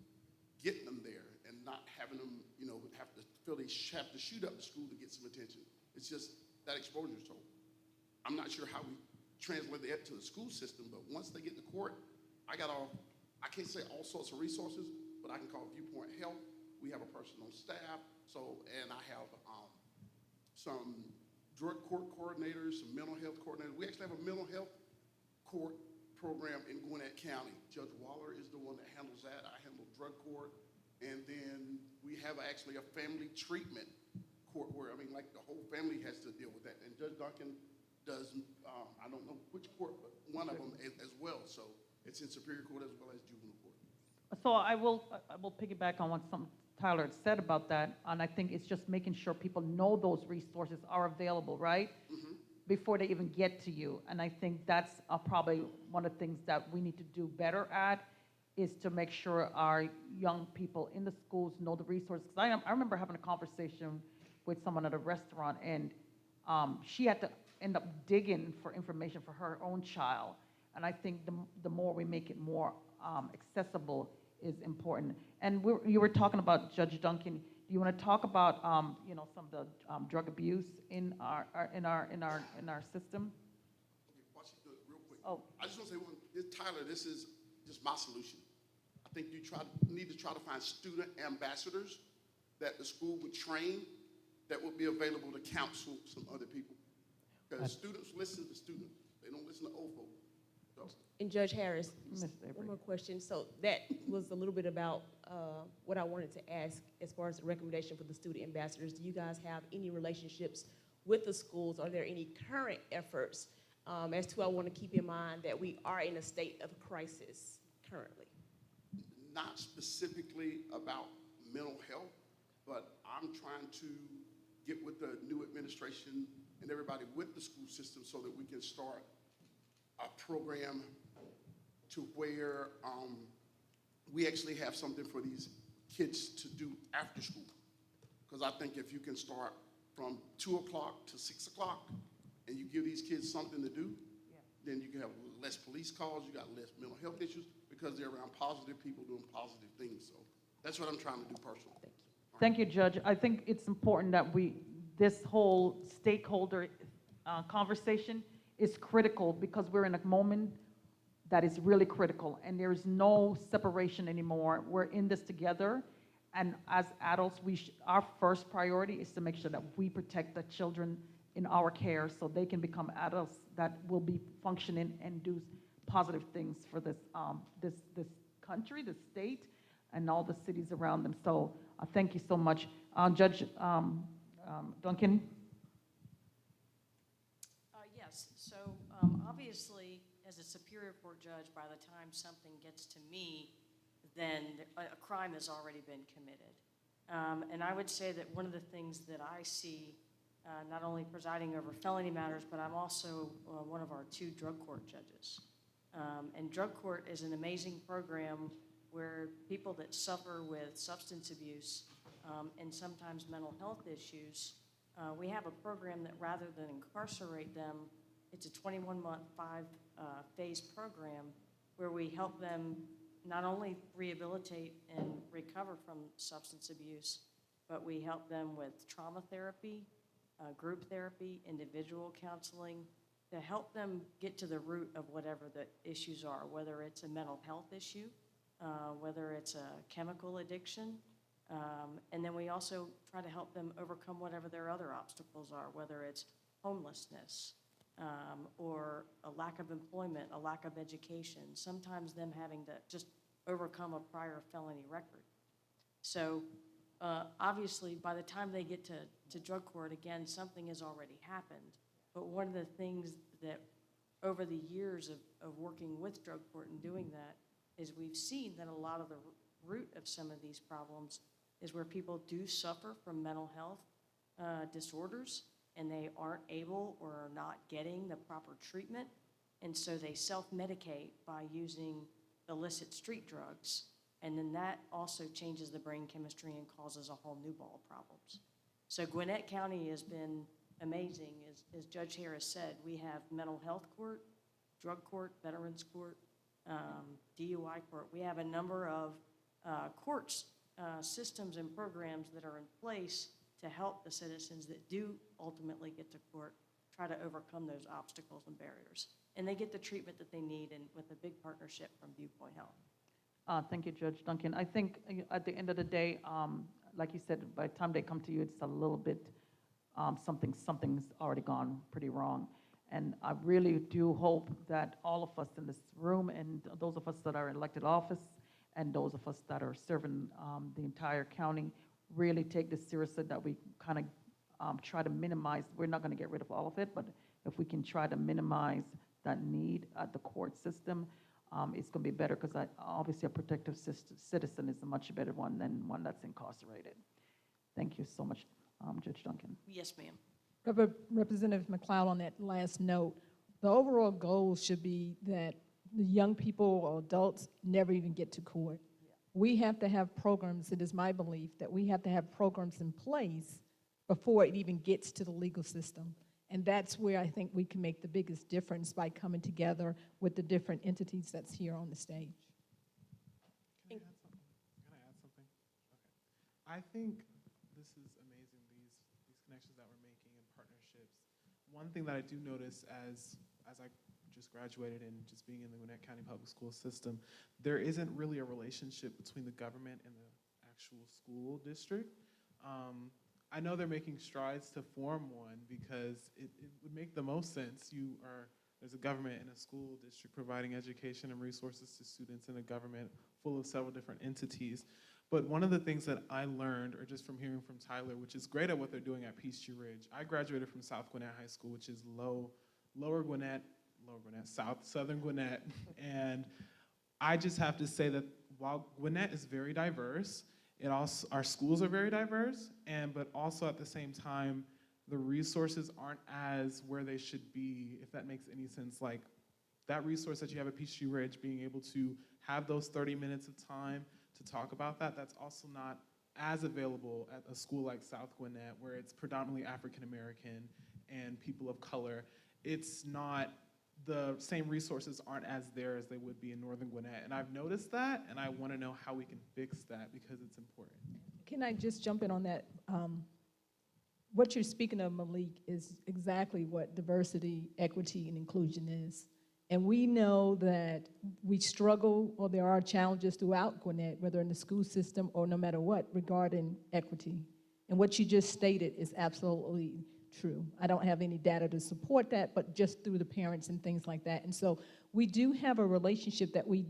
getting them there and not having them, have to feel they have to shoot up the school to get some attention, it's just that exposure toll. I'm not sure how we translate that to the school system, but once they get to court, I can't say all sorts of resources, but I can call Viewpoint Health. We have a person on staff, and I have some drug court coordinators, some mental health coordinators. We actually have a mental health court program in Gwinnett County. Judge Waller is the one that handles that. I handle drug court. And then we have actually a family treatment court where, I mean, like the whole family has to deal with that. And Judge Duncan does, I don't know which court, but one of them as well. So it's in Superior Court as well as juvenile court. So I will piggyback on what Tyler had said about that, and I think it's just making sure people know those resources are available, right? Mm-hmm. Before they even get to you. And I think that's probably one of the things that we need to do better at, is to make sure our young people in the schools know the resources. 'Cause I remember having a conversation with someone at a restaurant, and she had to end up digging for information for her own child. And I think the more we make it more accessible is important. And you were talking about Judge Duncan. Do you want to talk about some of the drug abuse in our system? Okay, watch it do it real quick. Oh. I just want to say one, Tyler, this is just my solution. I think you need to try to find student ambassadors that the school would train that would be available to counsel some other people. Because students listen to students. They don't listen to old folks. So, And Judge Harris, Ms. Avery. one more question. So that was a little bit about what I wanted to ask as far as the recommendation for the student ambassadors. Do you guys have any relationships with the schools? Are there any current efforts as to I want to keep in mind that we are in a state of crisis currently? not specifically about mental health, but I'm trying to get with the new administration and everybody with the school system so that we can start a program to where we actually have something for these kids to do after school. Because I think if you can start from 2 o'clock to 6 o'clock and you give these kids something to do, then you can have less police calls, you got less mental health issues because they're around positive people doing positive things. So that's what I'm trying to do personally. Thank you, Judge. I think it's important that this whole stakeholder conversation is critical because we're in a moment that is really critical and there is no separation anymore. We're in this together, and as adults, our first priority is to make sure that we protect the children in our care so they can become adults that will be functioning and do positive things for this country, the state, and all the cities around them. So thank you so much. Judge Duncan? Yes, so obviously, as a Superior Court judge, by the time something gets to me, then a crime has already been committed. And I would say that one of the things that I see, not only presiding over felony matters, but I'm also one of our 2 drug court judges. And drug court is an amazing program where people that suffer with substance abuse and sometimes mental health issues, we have a program that rather than incarcerate them, it's a 21-month, 5-phase program where we help them not only rehabilitate and recover from substance abuse, but we help them with trauma therapy, group therapy, individual counseling, to help them get to the root of whatever the issues are, whether it's a mental health issue, whether it's a chemical addiction, and then we also try to help them overcome whatever their other obstacles are, whether it's homelessness, or a lack of employment, a lack of education, sometimes them having to just overcome a prior felony record. So obviously, by the time they get to drug court, again, something has already happened. But one of the things that over the years of working with drug court and doing that is we've seen that a lot of the root of some of these problems is where people do suffer from mental health disorders and they aren't able or are not getting the proper treatment. And so they self-medicate by using illicit street drugs. And then that also changes the brain chemistry and causes a whole new ball of problems. So Gwinnett County has been amazing. As Judge Harris said, we have mental health court, drug court, veterans court, DUI court. We have a number of courts, systems and programs that are in place to help the citizens that do ultimately get to court try to overcome those obstacles and barriers. And they get the treatment that they need, and with a big partnership from Viewpoint Health. Thank you, Judge Duncan. I think at the end of the day, like you said, by the time they come to you, it's a little bit, something's already gone pretty wrong. And I really do hope that all of us in this room and those of us that are in elected office and those of us that are serving the entire county really take this seriously, that we kind of try to minimize, we're not going to get rid of all of it, but if we can try to minimize that need at the court system, it's going to be better, because obviously a protective citizen is a much better one than one that's incarcerated. Thank you so much, Judge Duncan. Yes, ma'am. Representative McLeod, on that last note, the overall goal should be that the young people or adults never even get to court. We have to have programs, it is my belief, that we have to have programs in place before it even gets to the legal system. And that's where I think we can make the biggest difference, by coming together with the different entities that's here on the stage. Can I add something? Okay. I think this is amazing, these connections that we're making and partnerships. One thing that I do notice as I just graduated and just being in the Gwinnett County Public School System, there isn't really a relationship between the government and the actual school district. I know they're making strides to form one, because it would make the most sense. There's a government and a school district providing education and resources to students in a government full of several different entities. But one of the things that I learned, or just from hearing from Tyler, which is great at what they're doing at Peachtree Ridge. I graduated from South Gwinnett High School, which is Southern Gwinnett. And I just have to say that while Gwinnett is very diverse, our schools are very diverse, but also at the same time, the resources aren't as where they should be, if that makes any sense. Like that resource that you have at Peachtree Ridge, being able to have those 30 minutes of time to talk about that's also not as available at a school like South Gwinnett, where it's predominantly African American and people of color. It's not, the same resources aren't as there as they would be in Northern Gwinnett. And I've noticed that, and I want to know how we can fix that, because it's important. Can I just jump in on that? What you're speaking of, Malik, is exactly what diversity, equity, and inclusion is. And we know that we struggle, or there are challenges throughout Gwinnett, whether in the school system or no matter what, regarding equity. And what you just stated is absolutely true. I don't have any data to support that, but just through the parents and things like that. And so we do have a relationship that we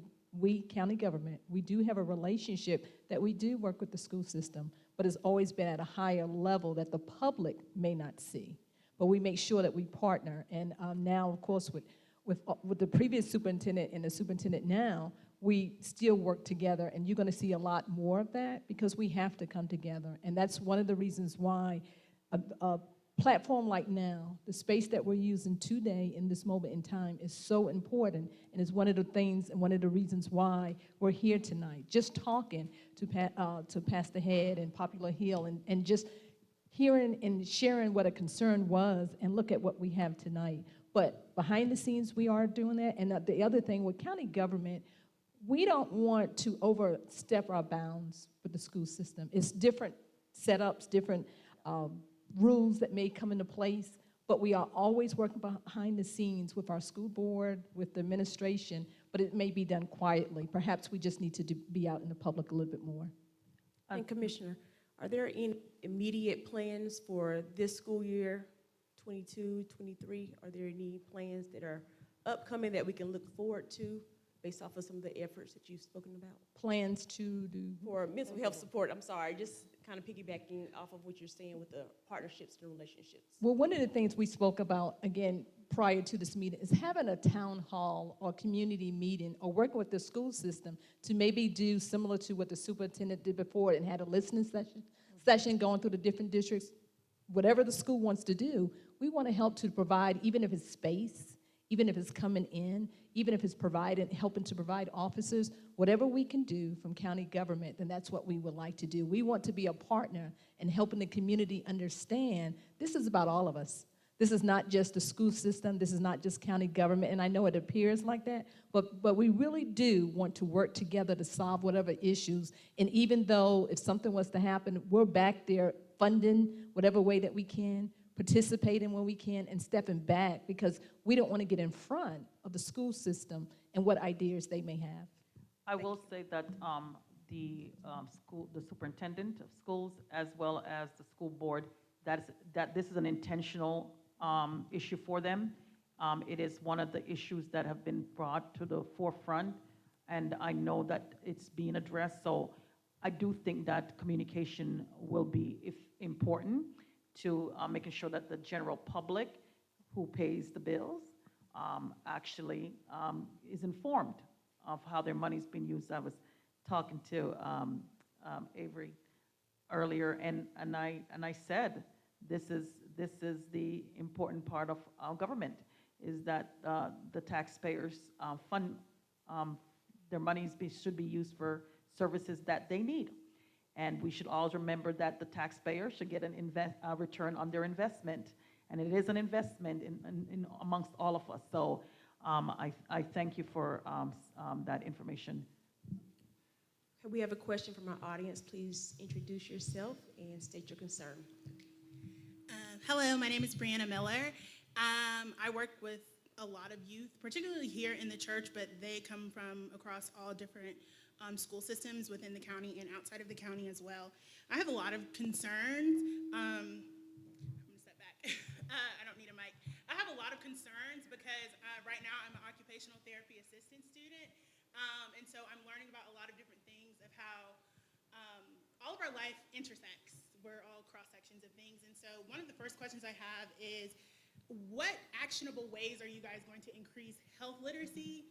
county government, we do have a relationship that we do work with the school system, but it's always been at a higher level that the public may not see. But we make sure that we partner. And now, of course, with the previous superintendent and the superintendent now, we still work together, and you're going to see a lot more of that, because we have to come together. And that's one of the reasons why a platform like now, the space that we're using today in this moment in time, is so important, and is one of the things and one of the reasons why we're here tonight. Just talking to Pastor Headd and Popular Hill, and just hearing and sharing what a concern was, and look at what we have tonight. But behind the scenes, we are doing that. And the other thing with county government, we don't want to overstep our bounds with the school system. It's different setups, different rules that may come into place, but we are always working behind the scenes with our school board, with the administration, but it may be done quietly. Perhaps we just need to be out in the public a little bit more. And Commissioner, are there any immediate plans for this school year, 22, 23? Are there any plans that are upcoming that we can look forward to based off of some of the efforts that you've spoken about? Plans to do? For mental health support, I'm sorry, just kind of piggybacking off of what you're saying with the partnerships and relationships. Well, one of the things we spoke about, again, prior to this meeting, is having a town hall or community meeting, or working with the school system to maybe do similar to what the superintendent did before, and had a listening session going through the different districts. Whatever the school wants to do, we want to help to provide, even if it's space, even if it's coming in, even if it's helping to provide officers, whatever we can do from county government, then that's what we would like to do. We want to be a partner in helping the community understand this is about all of us. This is not just the school system, this is not just county government, and I know it appears like that, but we really do want to work together to solve whatever issues. And even though if something was to happen, we're back there funding whatever way that we can, participating when we can, and stepping back, because we don't want to get in front of the school system and what ideas they may have. I will say that the superintendent of schools, as well as the school board, that this is an intentional issue for them, It is one of the issues that have been brought to the forefront, and I know that it's being addressed. So I do think that communication will be important to making sure that the general public who pays the bills actually is informed of how their money's being used. I was talking to Avery earlier, and I said this is the important part of our government, is that the taxpayers fund their monies should be used for services that they need. And we should always remember that the taxpayer should get a return on their investment. And it is an investment in amongst all of us. So I thank you for that information. We have a question from our audience. Please introduce yourself and state your concern. Hello, my name is Brianna Miller. I work with a lot of youth, particularly here in the church, but they come from across all different school systems within the county and outside of the county as well. I have a lot of concerns. I'm gonna step back. I don't need a mic. I have a lot of concerns because right now I'm an occupational therapy assistant student, and so I'm learning about a lot of different things of how all of our life intersects. We're all cross sections of things, and so one of the first questions I have is, what actionable ways are you guys going to increase health literacy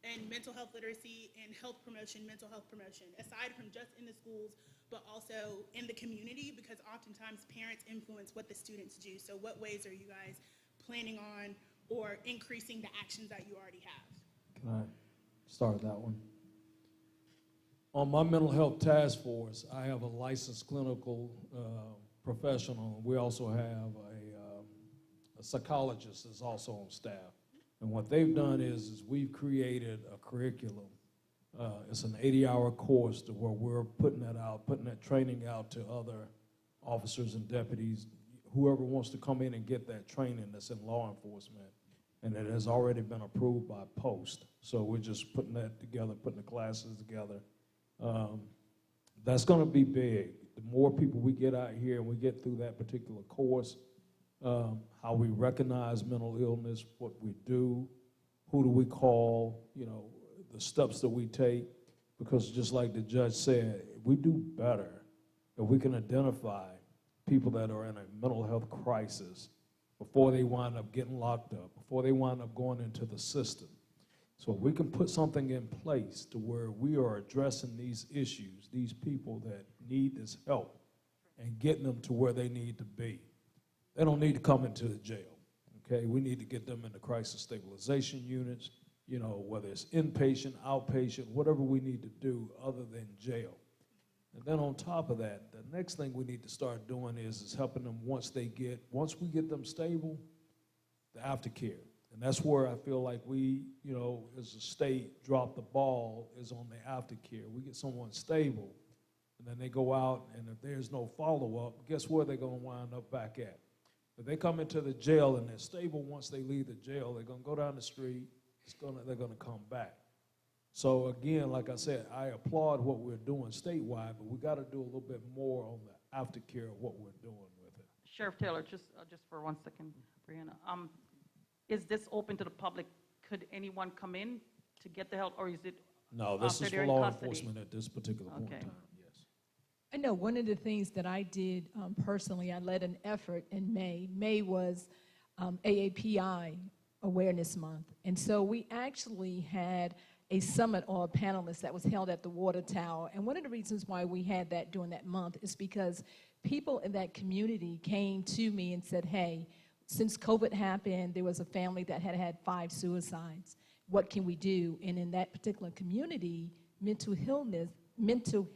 and mental health literacy and health promotion, mental health promotion, aside from just in the schools, but also in the community, because oftentimes parents influence what the students do. So what ways are you guys planning on or increasing the actions that you already have? Can I start that one? On my mental health task force, I have a licensed clinical professional. We also have a psychologist that's also on staff. And what they've done is we've created a curriculum. It's an 80-hour course to where we're putting that training out to other officers and deputies, whoever wants to come in and get that training that's in law enforcement. And it has already been approved by post. So we're just putting that together, putting the classes together. That's going to be big. The more people we get out here and we get through that particular course, how we recognize mental illness, what we do, who do we call, the steps that we take, because just like the judge said, we do better if we can identify people that are in a mental health crisis before they wind up getting locked up, before they wind up going into the system. So if we can put something in place to where we are addressing these issues, these people that need this help, and getting them to where they need to be. They don't need to come into the jail, okay? We need to get them into crisis stabilization units, whether it's inpatient, outpatient, whatever we need to do other than jail. And then on top of that, the next thing we need to start doing is helping them once we get them stable, the aftercare. And that's where I feel like we, as a state, drop the ball is on the aftercare. We get someone stable, and then they go out, and if there's no follow-up, guess where they're going to wind up back at? If they come into the jail and they're stable once they leave the jail, they're going to go down the street, they're going to come back. So again, like I said, I applaud what we're doing statewide, but we got to do a little bit more on the aftercare of what we're doing with it. Sheriff Taylor, just for 1 second, Brianna. Is this open to the public? Could anyone come in to get the help, or is it No, this is for law enforcement at this particular point in time, yes. I know one of the things that I did personally, I led an effort in May. May was AAPI Awareness Month. And so we actually had a summit or panelists that was held at the Water Tower. And one of the reasons why we had that during that month is because people in that community came to me and said, hey, since COVID happened, there was a family that had had 5 suicides. What can we do? And in that particular community, mental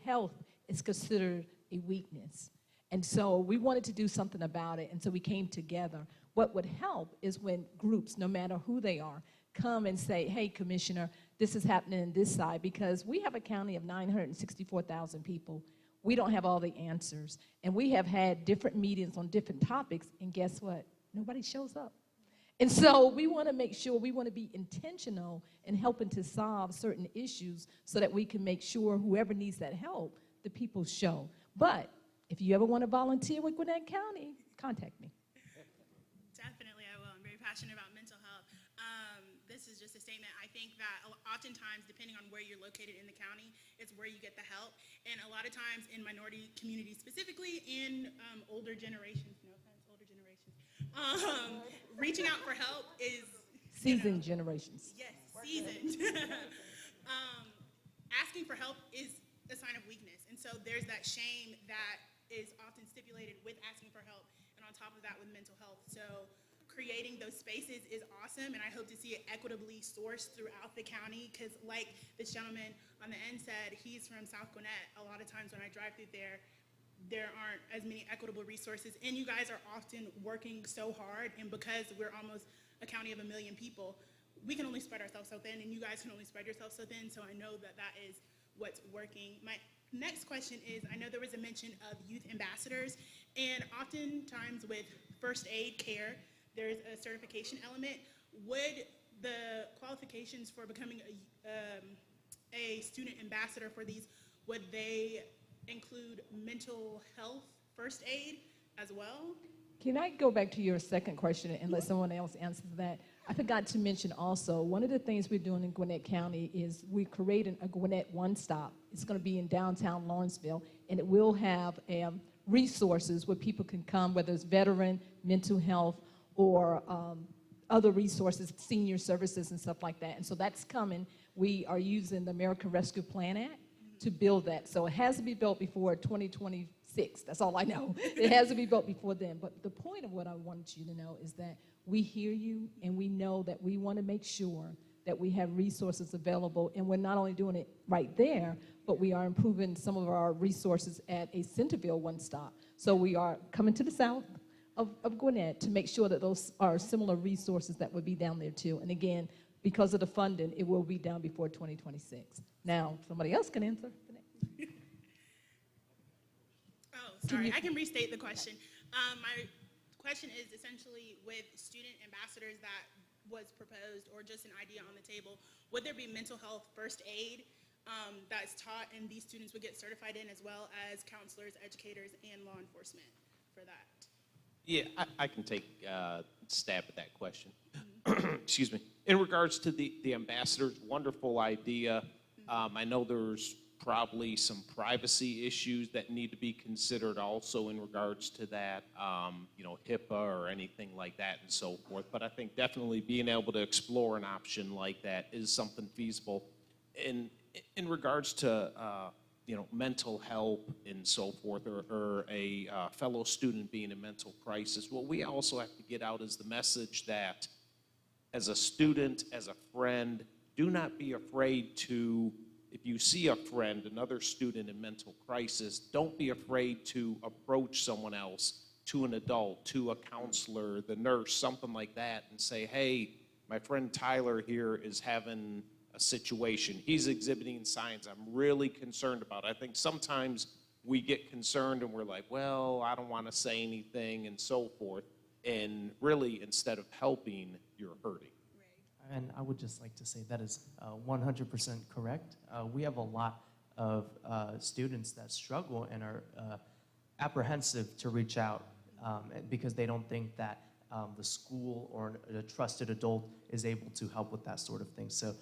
health is considered a weakness. And so we wanted to do something about it, and so we came together. What would help is when groups, no matter who they are, come and say, hey, Commissioner, this is happening on this side, because we have a county of 964,000 people. We don't have all the answers. And we have had different meetings on different topics, and guess what? Nobody shows up. And so we want to make sure, we want to be intentional in helping to solve certain issues so that we can make sure whoever needs that help, the people show. But if you ever want to volunteer with Gwinnett County, contact me. Definitely I will. I'm very passionate about mental health. statement. I think that oftentimes, depending on where you're located in the county, it's where you get the help. And a lot of times in minority communities, specifically in older generations, no offense, older generations, reaching out for help is Seasoned generations. yes, seasoned. Asking for help is a sign of weakness. And so there's that shame that is often stipulated with asking for help, and on top of that with mental health. So creating those spaces is awesome, and I hope to see it equitably sourced throughout the county, because like this gentleman on the end said, he's from South Gwinnett. A lot of times when I drive through there aren't as many equitable resources, and you guys are often working so hard, and because we're almost a county of 1 million people, we can only spread ourselves so thin, and you guys can only spread yourself so thin, so I know that that is what's working. My next question is, I know there was a mention of youth ambassadors, and oftentimes with first aid care, there's a certification element. Would the qualifications for becoming a student ambassador for these, would they include mental health first aid as well? Can I go back to your second question and let someone else answer that? I forgot to mention also, one of the things we're doing in Gwinnett County is we're creating a Gwinnett One Stop. It's going to be in downtown Lawrenceville, and it will have resources where people can come, whether it's veteran, mental health, or other resources, senior services and stuff like that. And so that's coming. We are using the American Rescue Plan Act to build that. So it has to be built before 2026. That's all I know. It has to be built before then. But the point of what I wanted you to know is that we hear you, and we know that we want to make sure that we have resources available. And we're not only doing it right there, but we are improving some of our resources at a Centerville One Stop. So we are coming to the south of Gwinnett to make sure that those are similar resources that would be down there too. And again, because of the funding, it will be down before 2026. Now, somebody else can answer. Oh, sorry, I can restate the question. My question is essentially, with student ambassadors that was proposed, or just an idea on the table, would there be mental health first aid that's taught and these students would get certified in, as well as counselors, educators, and law enforcement for that? Yeah, I can take a stab at that question. Excuse me. In regards to the ambassadors, wonderful idea. I know there's probably some privacy issues that need to be considered also in regards to that, you know, HIPAA or anything like that and so forth. But I think definitely being able to explore an option like that is something feasible. In regards to, you know, mental help and so forth, or a fellow student being in mental crisis, what we also have to get out is the message that as a student, as a friend, do not be afraid to, if you see a friend, another student in mental crisis, don't be afraid to approach someone else, to an adult, to a counselor, the nurse, something like that, and say, hey, my friend Tyler here is having a situation. He's exhibiting signs I'm really concerned about. I think sometimes we get concerned and we're like, well, I don't want to say anything and so forth. And really, instead of helping, you're hurting. And I would just like to say that is 100% correct. We have a lot of students that struggle and are apprehensive to reach out because they don't think that the school or a trusted adult is able to help with that sort of thing. So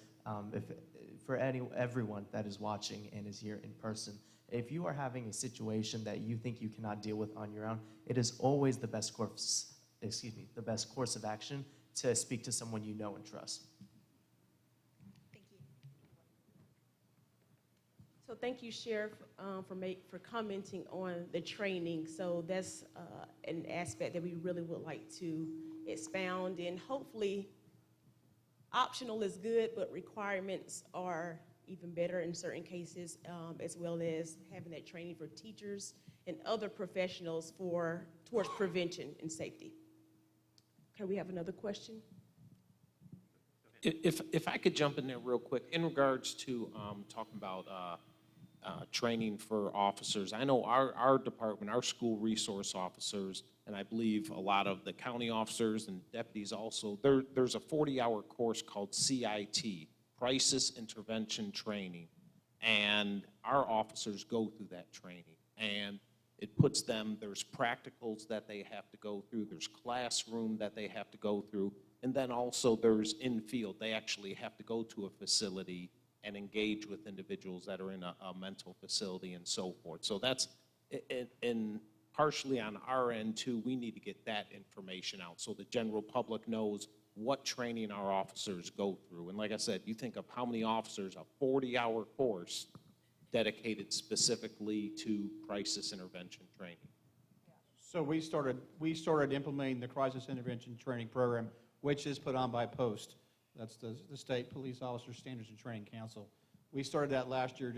for everyone that is watching and is here in person, if you are having a situation that you think you cannot deal with on your own, it is always the best course, the best course of action to speak to someone you know and trust. Thank you. So thank you, Sheriff, for commenting on the training. So that's an aspect that we really would like to expound, and hopefully optional is good, but requirements are even better in certain cases, as well as having that training for teachers and other professionals towards prevention and safety. Okay, we have another question. If I could jump in there real quick, in regards to talking about training for officers, I know our department, our school resource officers, and I believe a lot of the county officers and deputies also, there's a 40-hour course called CIT, Crisis Intervention Training, and our officers go through that training, and it puts them, there's practicals that they have to go through, there's classroom that they have to go through, And then also there's in-field. They actually have to go to a facility and engage with individuals that are in a mental facility and so forth. So that's, and partially on our end too, we need to get that information out so the general public knows what training our officers go through. And like I said, you think of how many officers, a 40-hour course dedicated specifically to crisis intervention training. So we started implementing the crisis intervention training program, which is put on by POST. That's the State Police Officer Standards and Training Council. We started that last year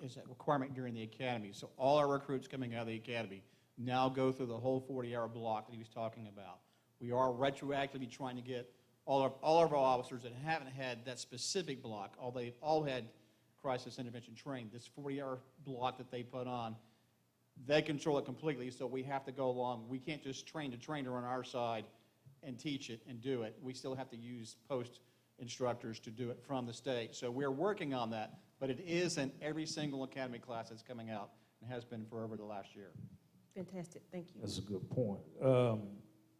as a requirement during the academy. So all our recruits coming out of the academy now go through the whole 40-hour block that he was talking about. We are retroactively trying to get all of our officers that haven't had that specific block, they've all had crisis intervention training. This 40-hour block that they put on, they control it completely, so we have to go along. We can't just train the trainer on our side and teach it and do it. We still have to use post instructors to do it from the state. So we're working on that, but it is in every single academy class that's coming out and has been for over the last year. Fantastic, thank you. That's a good point.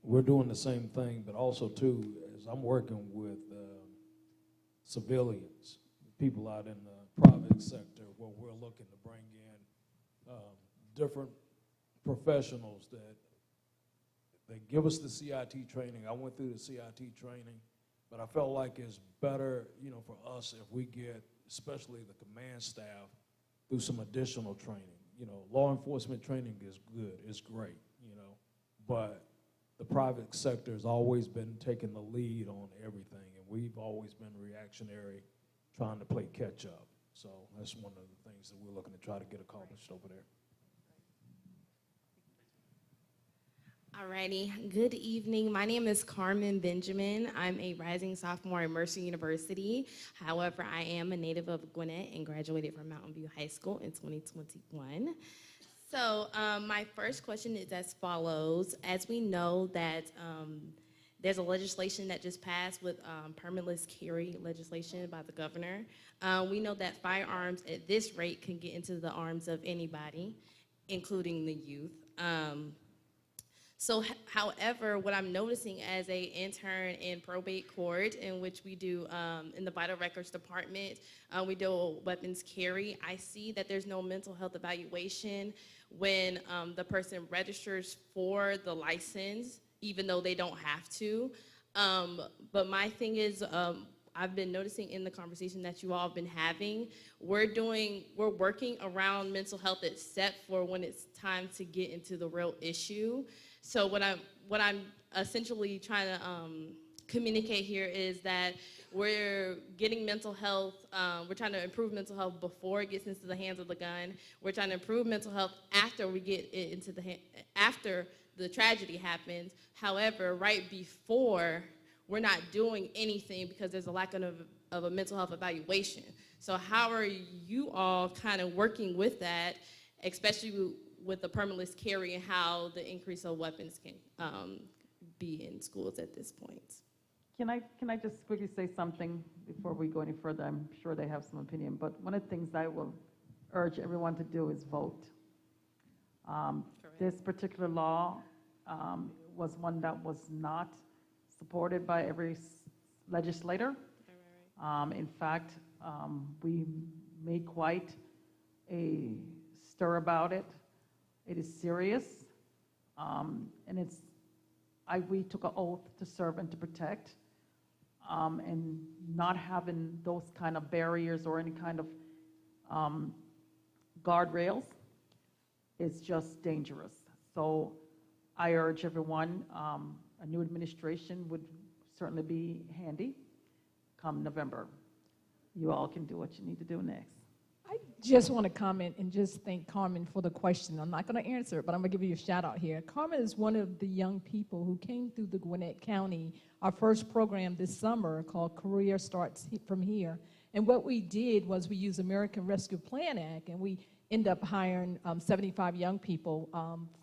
We're doing the same thing, but also too, as I'm working with civilians, people out in the private sector, where we're looking to bring in different professionals that they give us the CIT training. I went through the CIT training, but I felt like it's better, for us if we get, especially the command staff, through some additional training. Law enforcement training is good, it's great, but the private sector has always been taking the lead on everything, and we've always been reactionary, trying to play catch up. So that's one of the things that we're looking to try to get accomplished over there. Alrighty, good evening. My name is Carmen Benjamin. I'm a rising sophomore at Mercer University. However, I am a native of Gwinnett and graduated from Mountain View High School in 2021. So my first question is as follows. As we know that there's a legislation that just passed with permitless carry legislation by the governor. We know that firearms at this rate can get into the arms of anybody, including the youth. However, what I'm noticing as an intern in probate court, in which we do in the Vital Records Department, we do weapons carry, I see that there's no mental health evaluation when the person registers for the license, even though they don't have to. But my thing is, I've been noticing in the conversation that you all have been having, we're working around mental health except for when it's time to get into the real issue. So what I'm essentially trying to communicate here is that we're getting mental health, we're trying to improve mental health before it gets into the hands of the gun. We're trying to improve mental health after we get it into after the tragedy happens. However, right before, we're not doing anything because there's a lack of a mental health evaluation. So how are you all kind of working with that, especially with the permitless carry and how the increase of weapons can be in schools at this point? Can I just quickly say something before we go any further? I'm sure they have some opinion, but one of the things I will urge everyone to do is vote. This particular law was one that was not supported by every legislator. In fact, we made quite a stir about it. It is serious, and we took an oath to serve and to protect, and not having those kind of barriers or any kind of guardrails is just dangerous. So I urge everyone, a new administration would certainly be handy come November. You all can do what you need to do next. I just want to comment and just thank Carmen for the question. I'm not going to answer it, but I'm going to give you a shout out here. Carmen is one of the young people who came through the Gwinnett County, our first program this summer called Career Starts From Here. And what we did was we used American Rescue Plan Act, and we end up hiring 75 young people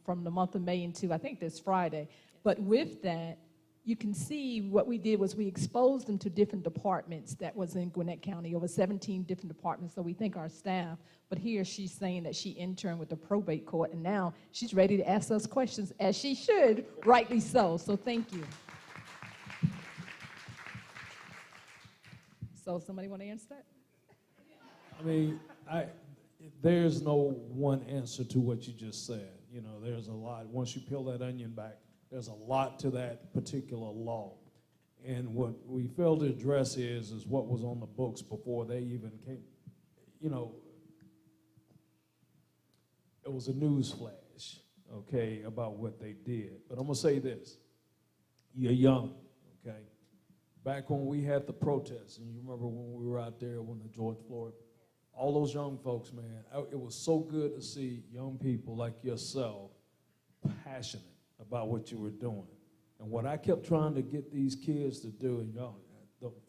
from the month of May into, I think, this Friday. But with that, you can see what we did was we exposed them to different departments that was in Gwinnett County, over 17 different departments, so we thank our staff. But here she's saying that she interned with the probate court, and now she's ready to ask us questions, as she should, rightly so. So thank you. So somebody want to answer that? I mean, there's no one answer to what you just said. You know, there's a lot. Once you peel that onion back, there's a lot to that particular law. And what we failed to address is what was on the books before they even came. You know, it was a news flash, okay, about what they did. But I'm going to say this. You're young, okay? Back when we had the protests, and you remember when we were out there when the George Floyd, all those young folks, man, it was so good to see young people like yourself passionate about what you were doing. And what I kept trying to get these kids to do, and y'all,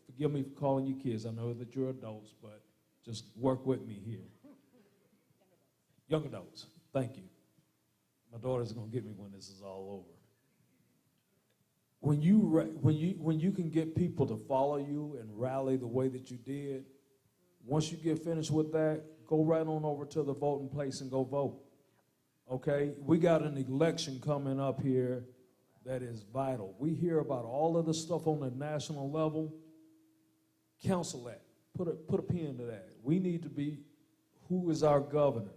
forgive me for calling you kids, I know that you're adults, but just work with me here. Young adults, thank you. My daughter's gonna get me when this is all over. When you can get people to follow you and rally the way that you did, once you get finished with that, go right on over to the voting place and go vote. Okay? We got an election coming up here that is vital. We hear about all of the stuff on the national level. Counsel that. Put a pin to that. We need to be who is our governor,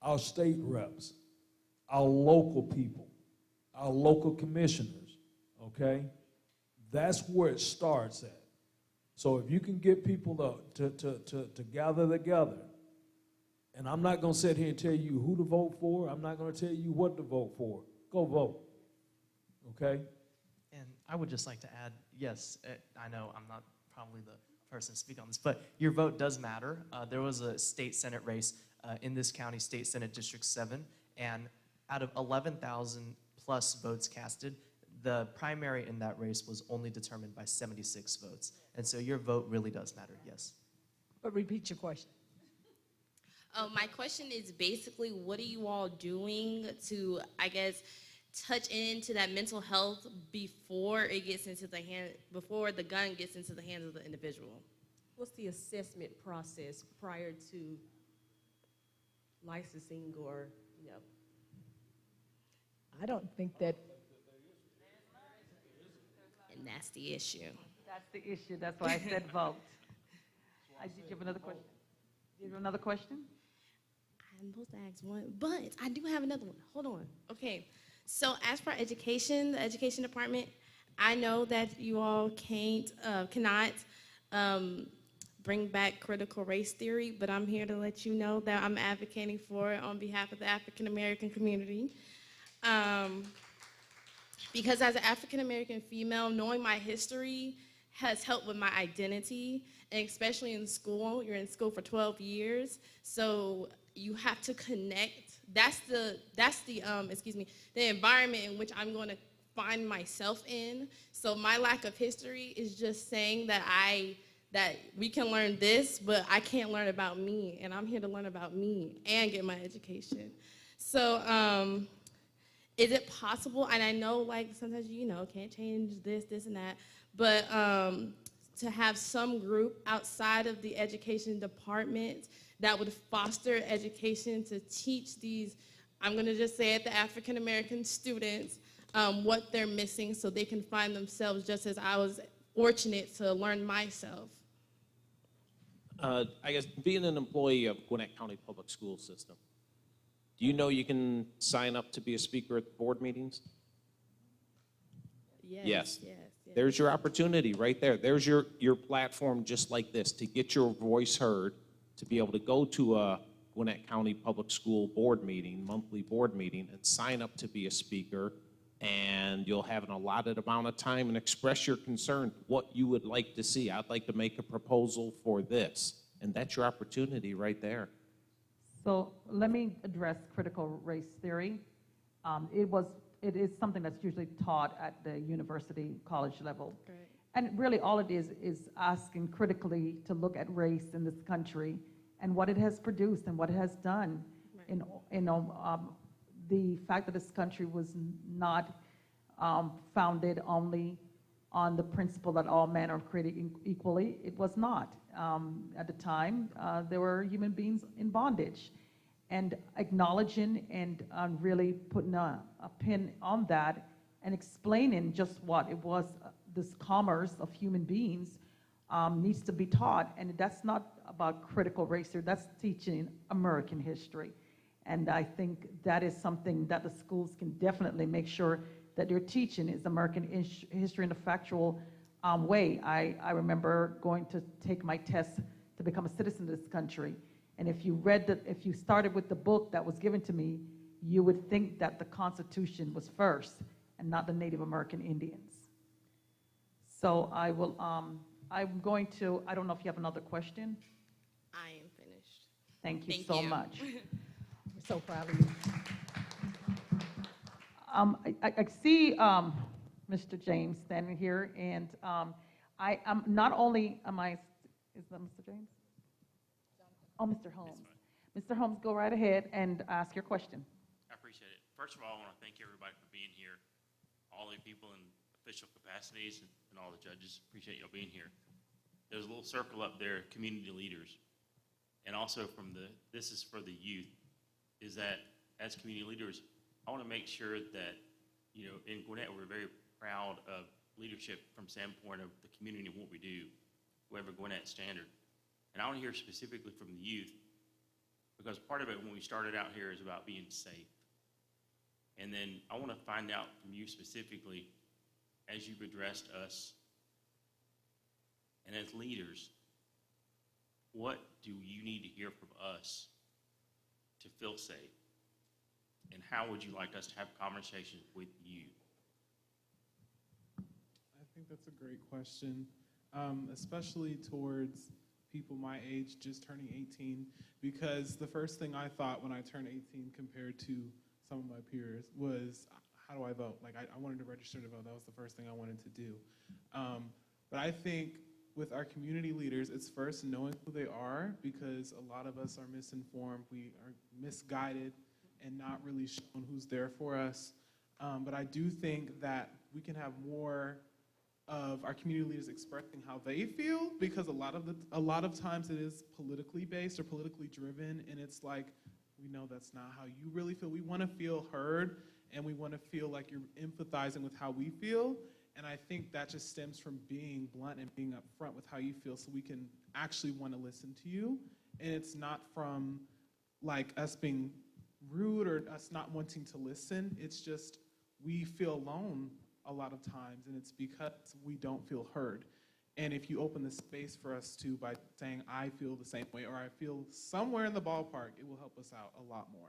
our state reps, our local people, our local commissioners, okay? That's where it starts at. So if you can get people to gather together, and I'm not going to sit here and tell you who to vote for. I'm not going to tell you what to vote for. Go vote, okay? And I would just like to add, yes, I know I'm not probably the person to speak on this, but your vote does matter. There was a state Senate race in this county, State Senate District 7, and out of 11,000 plus votes casted, the primary in that race was only determined by 76 votes. And so your vote really does matter, yes. But repeat your question. My question is basically, what are you all doing to, I guess, touch into that mental health before it gets into the before the gun gets into the hands of the individual? What's the assessment process prior to licensing or, you know? I don't think that. And that's the issue. That's the issue. That's why I said vote. Did you have another question? Do you have another question? I'm supposed to ask one, but I do have another one. Hold on. Okay. So as for education, the education department, I know that you all cannot bring back critical race theory, but I'm here to let you know that I'm advocating for it on behalf of the African American community. Because as an African American female, knowing my history has helped with my identity, and especially in school. You're in school for 12 years, so you have to connect. That's the environment in which I'm going to find myself in. So my lack of history is just saying that we can learn this, but I can't learn about me, and I'm here to learn about me and get my education. So is it possible, and I know like sometimes can't change this and that, but to have some group outside of the education department that would foster education to teach these, I'm going to just say it, the African American students, what they're missing so they can find themselves, just as I was fortunate to learn myself. I guess being an employee of Gwinnett County Public School System, do you know you can sign up to be a speaker at board meetings? Yes. There's your opportunity right there. There's your platform just like this to get your voice heard, to be able to go to a Gwinnett County Public School board meeting, monthly board meeting, and sign up to be a speaker, and you'll have an allotted amount of time and express your concern, what you would like to see. I'd like to make a proposal for this, and that's your opportunity right there. So let me address critical race theory. It is something that's usually taught at the university, college level. Right. And really all it is asking critically to look at race in this country and what it has produced and what it has done. Right. The fact that this country was not founded only on the principle that all men are created equally. It was not. At the time, there were human beings in bondage. And acknowledging and really putting a pin on that and explaining just what it was, this commerce of human beings, needs to be taught, and that's not about critical race theory, that's teaching American history. And I think that is something that the schools can definitely make sure that they're teaching is American history in a factual way. I remember going to take my test to become a citizen of this country, and if you started with the book that was given to me, you would think that the Constitution was first and not the Native American Indians. So I will, I'm going to, I don't know if you have another question. I am finished. Thank you Thank so you. much. We're so proud of you. I see Mr. James standing here, and I am not only am I, is that Mr. James? Oh, Mr. Holmes. Mr. Holmes, go right ahead and ask your question. I appreciate it. First of all, I want to thank everybody for being here, all the people in official capacities and all the judges. Appreciate y'all being here. There's a little circle up there, community leaders. And also this is for the youth, is that as community leaders, I want to make sure that, you know, in Gwinnett, we're very proud of leadership from standpoint of the community and what we do. We have a Gwinnett standard. And I want to hear specifically from the youth, because part of it when we started out here is about being safe. And then I want to find out from you specifically, as you've addressed us and as leaders, what do you need to hear from us to feel safe? And how would you like us to have conversations with you? I think that's a great question, especially towards people my age just turning 18, because the first thing I thought when I turned 18 compared to some of my peers was, how do I vote? Like, I wanted to register to vote. That was the first thing I wanted to do. But I think with our community leaders, it's first knowing who they are, because a lot of us are misinformed. We are misguided and not really shown who's there for us. But I do think that we can have more of our community leaders expressing how they feel, because a lot of times it is politically based or politically driven, and it's like, we know that's not how you really feel. We want to feel heard, and we want to feel like you're empathizing with how we feel. And I think that just stems from being blunt and being upfront with how you feel, so we can actually want to listen to you. And it's not from like us being rude or us not wanting to listen. It's just we feel alone a lot of times, and it's because we don't feel heard. And if you open the space for us to by saying, I feel the same way, or I feel somewhere in the ballpark, it will help us out a lot more.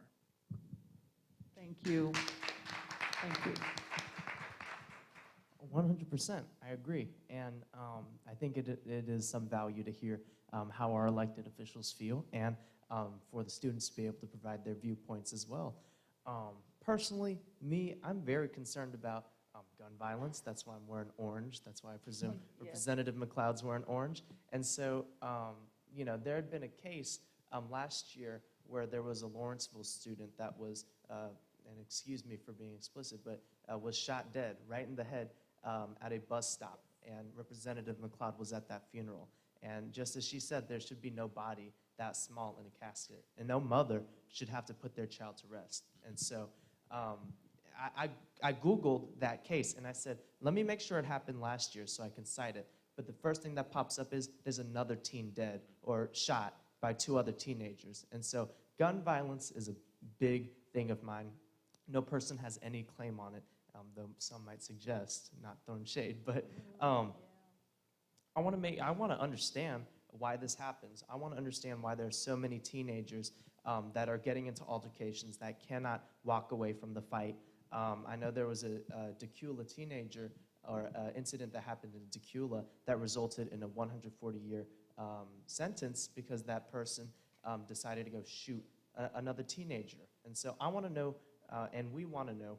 Thank you. Thank you. 100%, I agree. And I think it is some value to hear how our elected officials feel, and for the students to be able to provide their viewpoints as well. Personally, I'm very concerned about gun violence. That's why I'm wearing orange. That's why I presume Representative McLeod's wearing orange. And so, you know, there had been a case last year where there was a Lawrenceville student that was, and excuse me for being explicit, but was shot dead right in the head at a bus stop. And Representative McLeod was at that funeral. And just as she said, there should be no body that small in a casket. And no mother should have to put their child to rest. And so I Googled that case, and I said, let me make sure it happened last year so I can cite it. But the first thing that pops up is there's another teen dead or shot by 2 other teenagers. And so gun violence is a big thing of mine. No person has any claim on it, though some might suggest, not throwing shade, but I want to understand why this happens. I want to understand why there are so many teenagers that are getting into altercations that cannot walk away from the fight. I know there was a Decula teenager or incident that happened in Decula that resulted in a 140-year sentence because that person decided to go shoot another teenager. And so I want to know, and we want to know,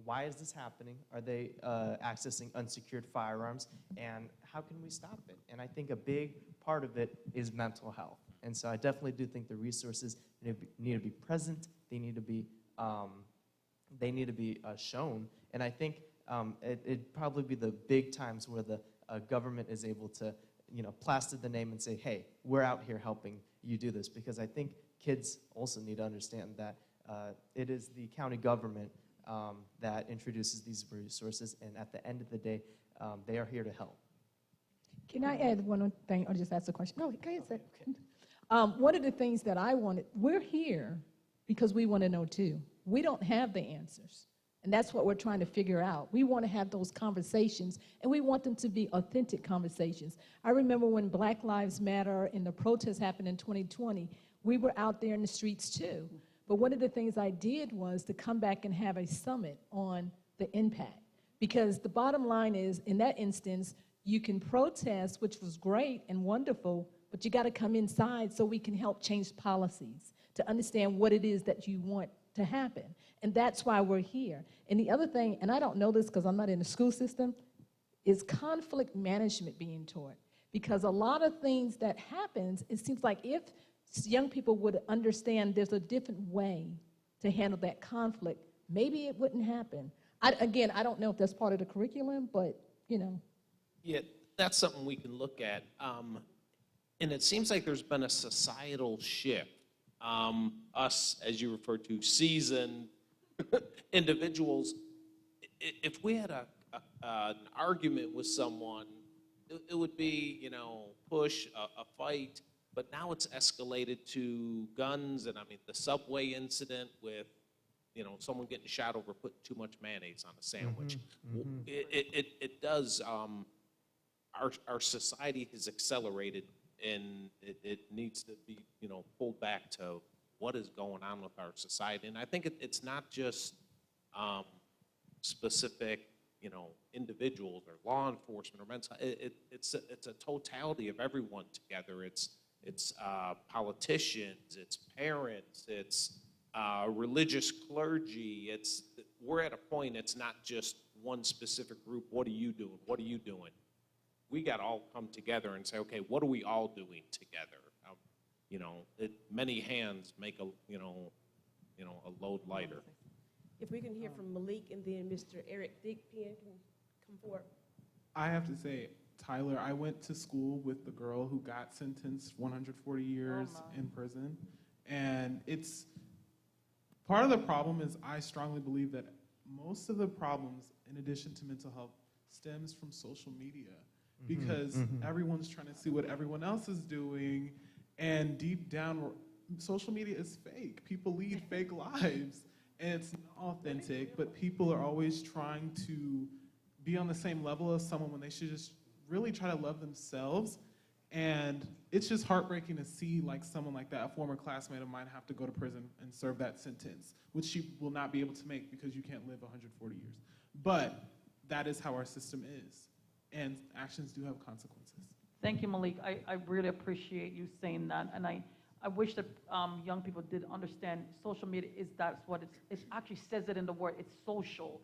why is this happening? Are they accessing unsecured firearms? And how can we stop it? And I think a big part of it is mental health. And so I definitely do think the resources need to be present. They need to be shown. And I think it'd probably be the big times where the government is able to, plaster the name and say, hey, we're out here helping you do this. Because I think kids also need to understand that it is the county government that introduces these resources, and at the end of the day, they are here to help. Can I add one more thing, or just ask a question? No, go ahead, sir. One of the things that I wanted, we're here because we want to know too. We don't have the answers, and that's what we're trying to figure out. We want to have those conversations, and we want them to be authentic conversations. I remember when Black Lives Matter and the protests happened in 2020, we were out there in the streets too. But one of the things I did was to come back and have a summit on the impact, because the bottom line is, in that instance, you can protest, which was great and wonderful, but you got to come inside so we can help change policies to understand what it is that you want to happen. And that's why we're here. And the other thing, and I don't know this because I'm not in the school system, is conflict management being taught. Because a lot of things that happens, it seems like if young people would understand there's a different way to handle that conflict, maybe it wouldn't happen. Again, I don't know if that's part of the curriculum, but, you know. Yeah, that's something we can look at. And it seems like there's been a societal shift. Us, as you referred to, seasoned individuals, if we had an argument with someone, it would be, you know, push, a fight, but now it's escalated to guns, and I mean, the subway incident with, you know, someone getting shot over putting too much mayonnaise on a sandwich. It does, our society has accelerated, and it needs to be, you know, pulled back to what is going on with our society. And I think it's not just specific, you know, individuals or law enforcement or mental. It's a totality of everyone together. It's politicians, it's parents, it's religious clergy. We're at a point. It's not just one specific group. What are you doing? What are you doing? We got to all come together and say, okay, what are we all doing together? You know, many hands make a load lighter. If we can hear from Malik and then Mr. Eric Thigpen can come forward. I have to say, Tyler, I went to school with the girl who got sentenced 140 years in prison. And it's part of the problem is I strongly believe that most of the problems, in addition to mental health, stems from social media. Because everyone's trying to see what everyone else is doing, and deep down, social media is fake. People lead fake lives, and it's not authentic, but people are always trying to be on the same level as someone when they should just really try to love themselves. And it's just heartbreaking to see like someone like that, a former classmate of mine, have to go to prison and serve that sentence, which she will not be able to make because you can't live 140 years. But that is how our system is. And actions do have consequences. Thank you, Malik. I really appreciate you saying that. And I wish that young people did understand social media that's what it actually says it in the word. It's social.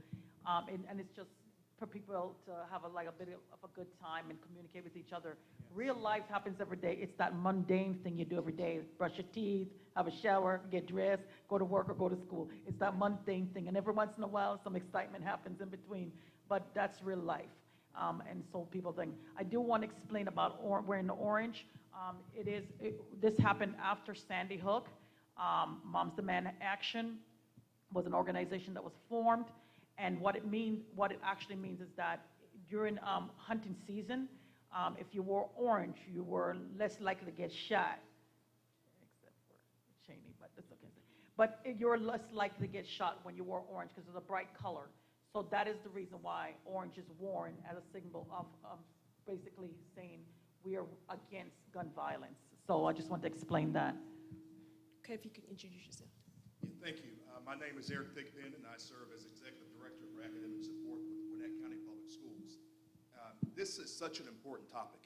And it's just for people to have a bit of a good time and communicate with each other. Real life happens every day. It's that mundane thing you do every day. Brush your teeth, have a shower, get dressed, go to work or go to school. It's that mundane thing. And every once in a while, some excitement happens in between. But that's real life. And so people think. I do want to explain about wearing the orange. This happened after Sandy Hook. Moms Demand Action was an organization that was formed, and what it actually means is that during hunting season, if you wore orange, you were less likely to get shot, except for Cheney, but that's okay. But you're less likely to get shot when you wore orange because it's a bright color. So that is the reason why orange is worn as a symbol of basically saying we are against gun violence. So I just want to explain that. Okay, if you could introduce yourself. Yeah, thank you. My name is Eric Thigpen, and I serve as Executive Director for Academic Support with Gwinnett County Public Schools. This is such an important topic.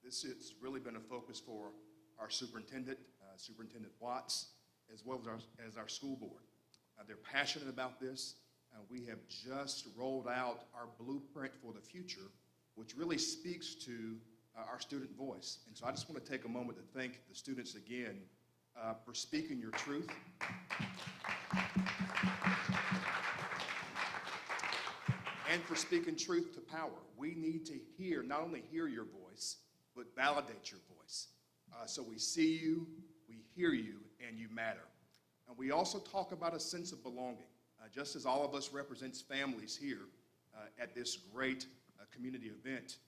This has really been a focus for our superintendent, Superintendent Watts, as well as our school board. They're passionate about this. We have just rolled out our blueprint for the future, which really speaks to our student voice. And so I just want to take a moment to thank the students again for speaking your truth. And for speaking truth to power. We need to not only hear your voice, but validate your voice. So we see you, we hear you, and you matter. And we also talk about a sense of belonging. Just as all of us represents families here at this great community event,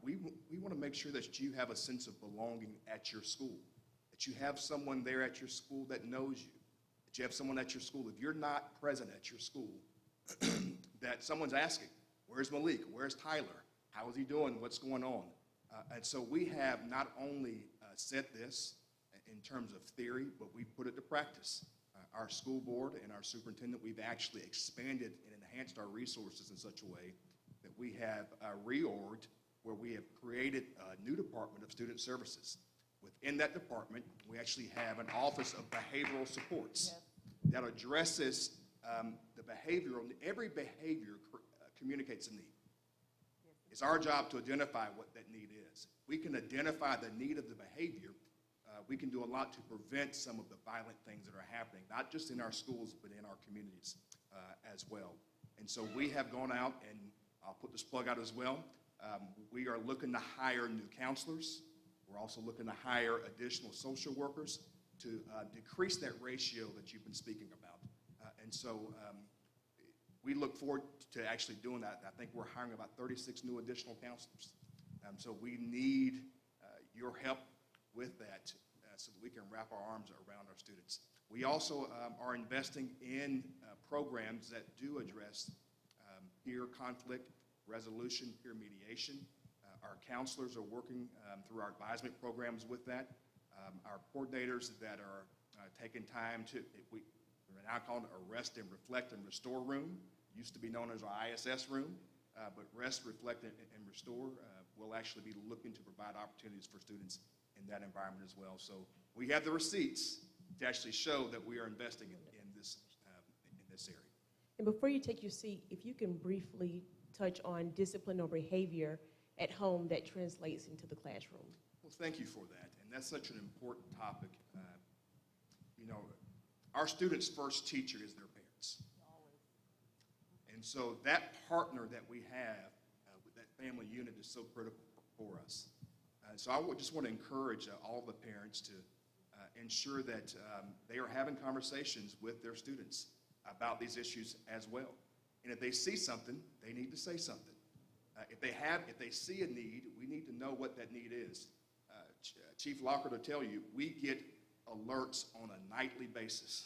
We want to make sure that you have a sense of belonging at your school, that you have someone there at your school that knows you, that you have someone at your school. If you're not present at your school, that someone's asking, where's Malik? Where's Tyler? How is he doing? What's going on? And so we have not only said this in terms of theory, but we put it to practice. Our school board and our superintendent, we've actually expanded and enhanced our resources in such a way that we have reorged, where we have created a new department of student services. Within that department, we actually have an office of behavioral supports that addresses the behavioral. Every behavior communicates a need. It's our job to identify what that need is. We can identify the need of the behavior. We can do a lot to prevent some of the violent things that are happening, not just in our schools, but in our communities as well. And so we have gone out, and I'll put this plug out as well. We are looking to hire new counselors. We're also looking to hire additional social workers to decrease that ratio that you've been speaking about. And so we look forward to actually doing that. I think we're hiring about 36 new additional counselors. So we need your help with that so that we can wrap our arms around our students. We also are investing in programs that do address peer conflict resolution, peer mediation. Our counselors are working through our advisement programs with that. Our coordinators that are taking time to, we're now calling it Arrest and Reflect and Restore Room. Used to be known as our ISS room, but Rest, Reflect, and Restore will actually be looking to provide opportunities for students in that environment as well. So we have the receipts to actually show that we are investing in this area. And before you take your seat, if you can briefly touch on discipline or behavior at home that translates into the classroom. Well, thank you for that. And that's such an important topic. You know, our students' first teacher is their parents. And so that partner that we have with that family unit is so critical for us. So I would just want to encourage all the parents to ensure that they are having conversations with their students about these issues as well. And if they see something, they need to say something. If they see a need, we need to know what that need is. Chief Lockhart will tell you, we get alerts on a nightly basis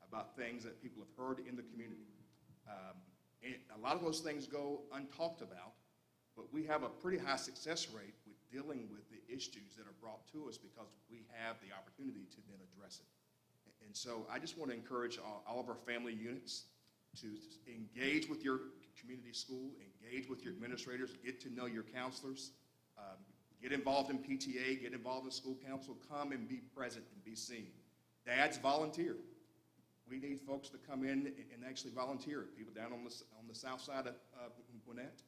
about things that people have heard in the community. And a lot of those things go untalked about, but we have a pretty high success rate with dealing with the issues that are brought to us because we have the opportunity to then address it. And so I just want to encourage all of our family units to engage with your community school, engage with your administrators, get to know your counselors, get involved in PTA, get involved in school council, come and be present and be seen. Dads, volunteer. We need folks to come in and actually volunteer. People down on the south side of Gwinnett,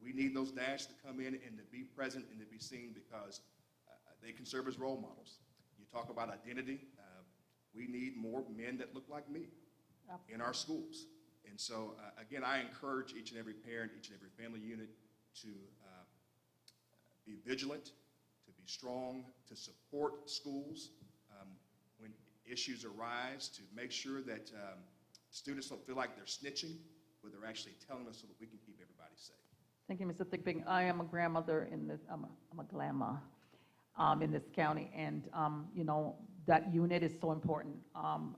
we need those dads to come in and to be present and to be seen because they can serve as role models. You talk about identity. We need more men that look like me in our schools. And so, again, I encourage each and every parent, each and every family unit to be vigilant, to be strong, to support schools when issues arise, to make sure that students don't feel like they're snitching, but they're actually telling us so that we can keep everybody safe. Thank you, Mr. Thigpen. I am a grandmother in this, I'm a grandma in this county, and you know, that unit is so important. I'm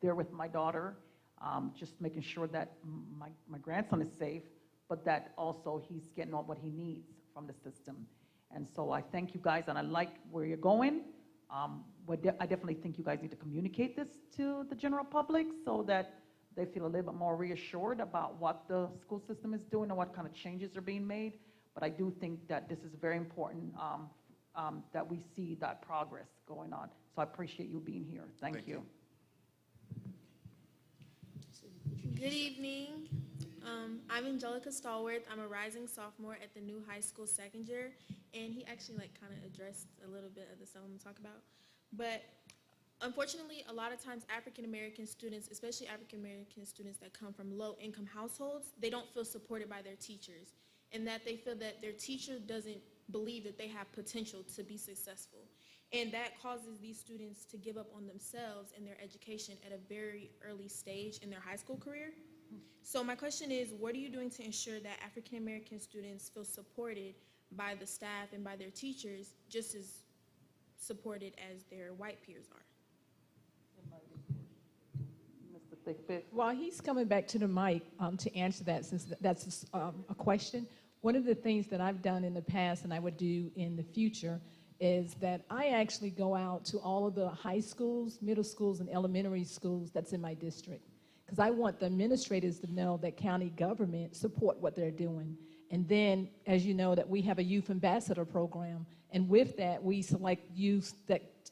there with my daughter, just making sure that my grandson is safe, but that also he's getting all what he needs from the system. And so I thank you guys, and I like where you're going. I definitely think you guys need to communicate this to the general public so that they feel a little bit more reassured about what the school system is doing and what kind of changes are being made. But I do think that this is very important that we see that progress going on. So I appreciate you being here. Thank you. Good evening. I'm Angelica Stallworth. I'm a rising sophomore at the new high school second year, and he actually kind of addressed a little bit of the stuff I'm going to talk about. But unfortunately, a lot of times African-American students, especially African-American students that come from low-income households, they don't feel supported by their teachers, and that they feel that their teacher doesn't believe that they have potential to be successful. And that causes these students to give up on themselves and their education at a very early stage in their high school career. So my question is, what are you doing to ensure that African American students feel supported by the staff and by their teachers just as supported as their white peers are? Mr. Thigpen. While he's coming back to the mic to answer that, since that's a question, one of the things that I've done in the past and I would do in the future is that I actually go out to all of the high schools, middle schools, and elementary schools that's in my district. Because I want the administrators to know that county government support what they're doing. And then, as you know, that we have a youth ambassador program. And with that, we select youth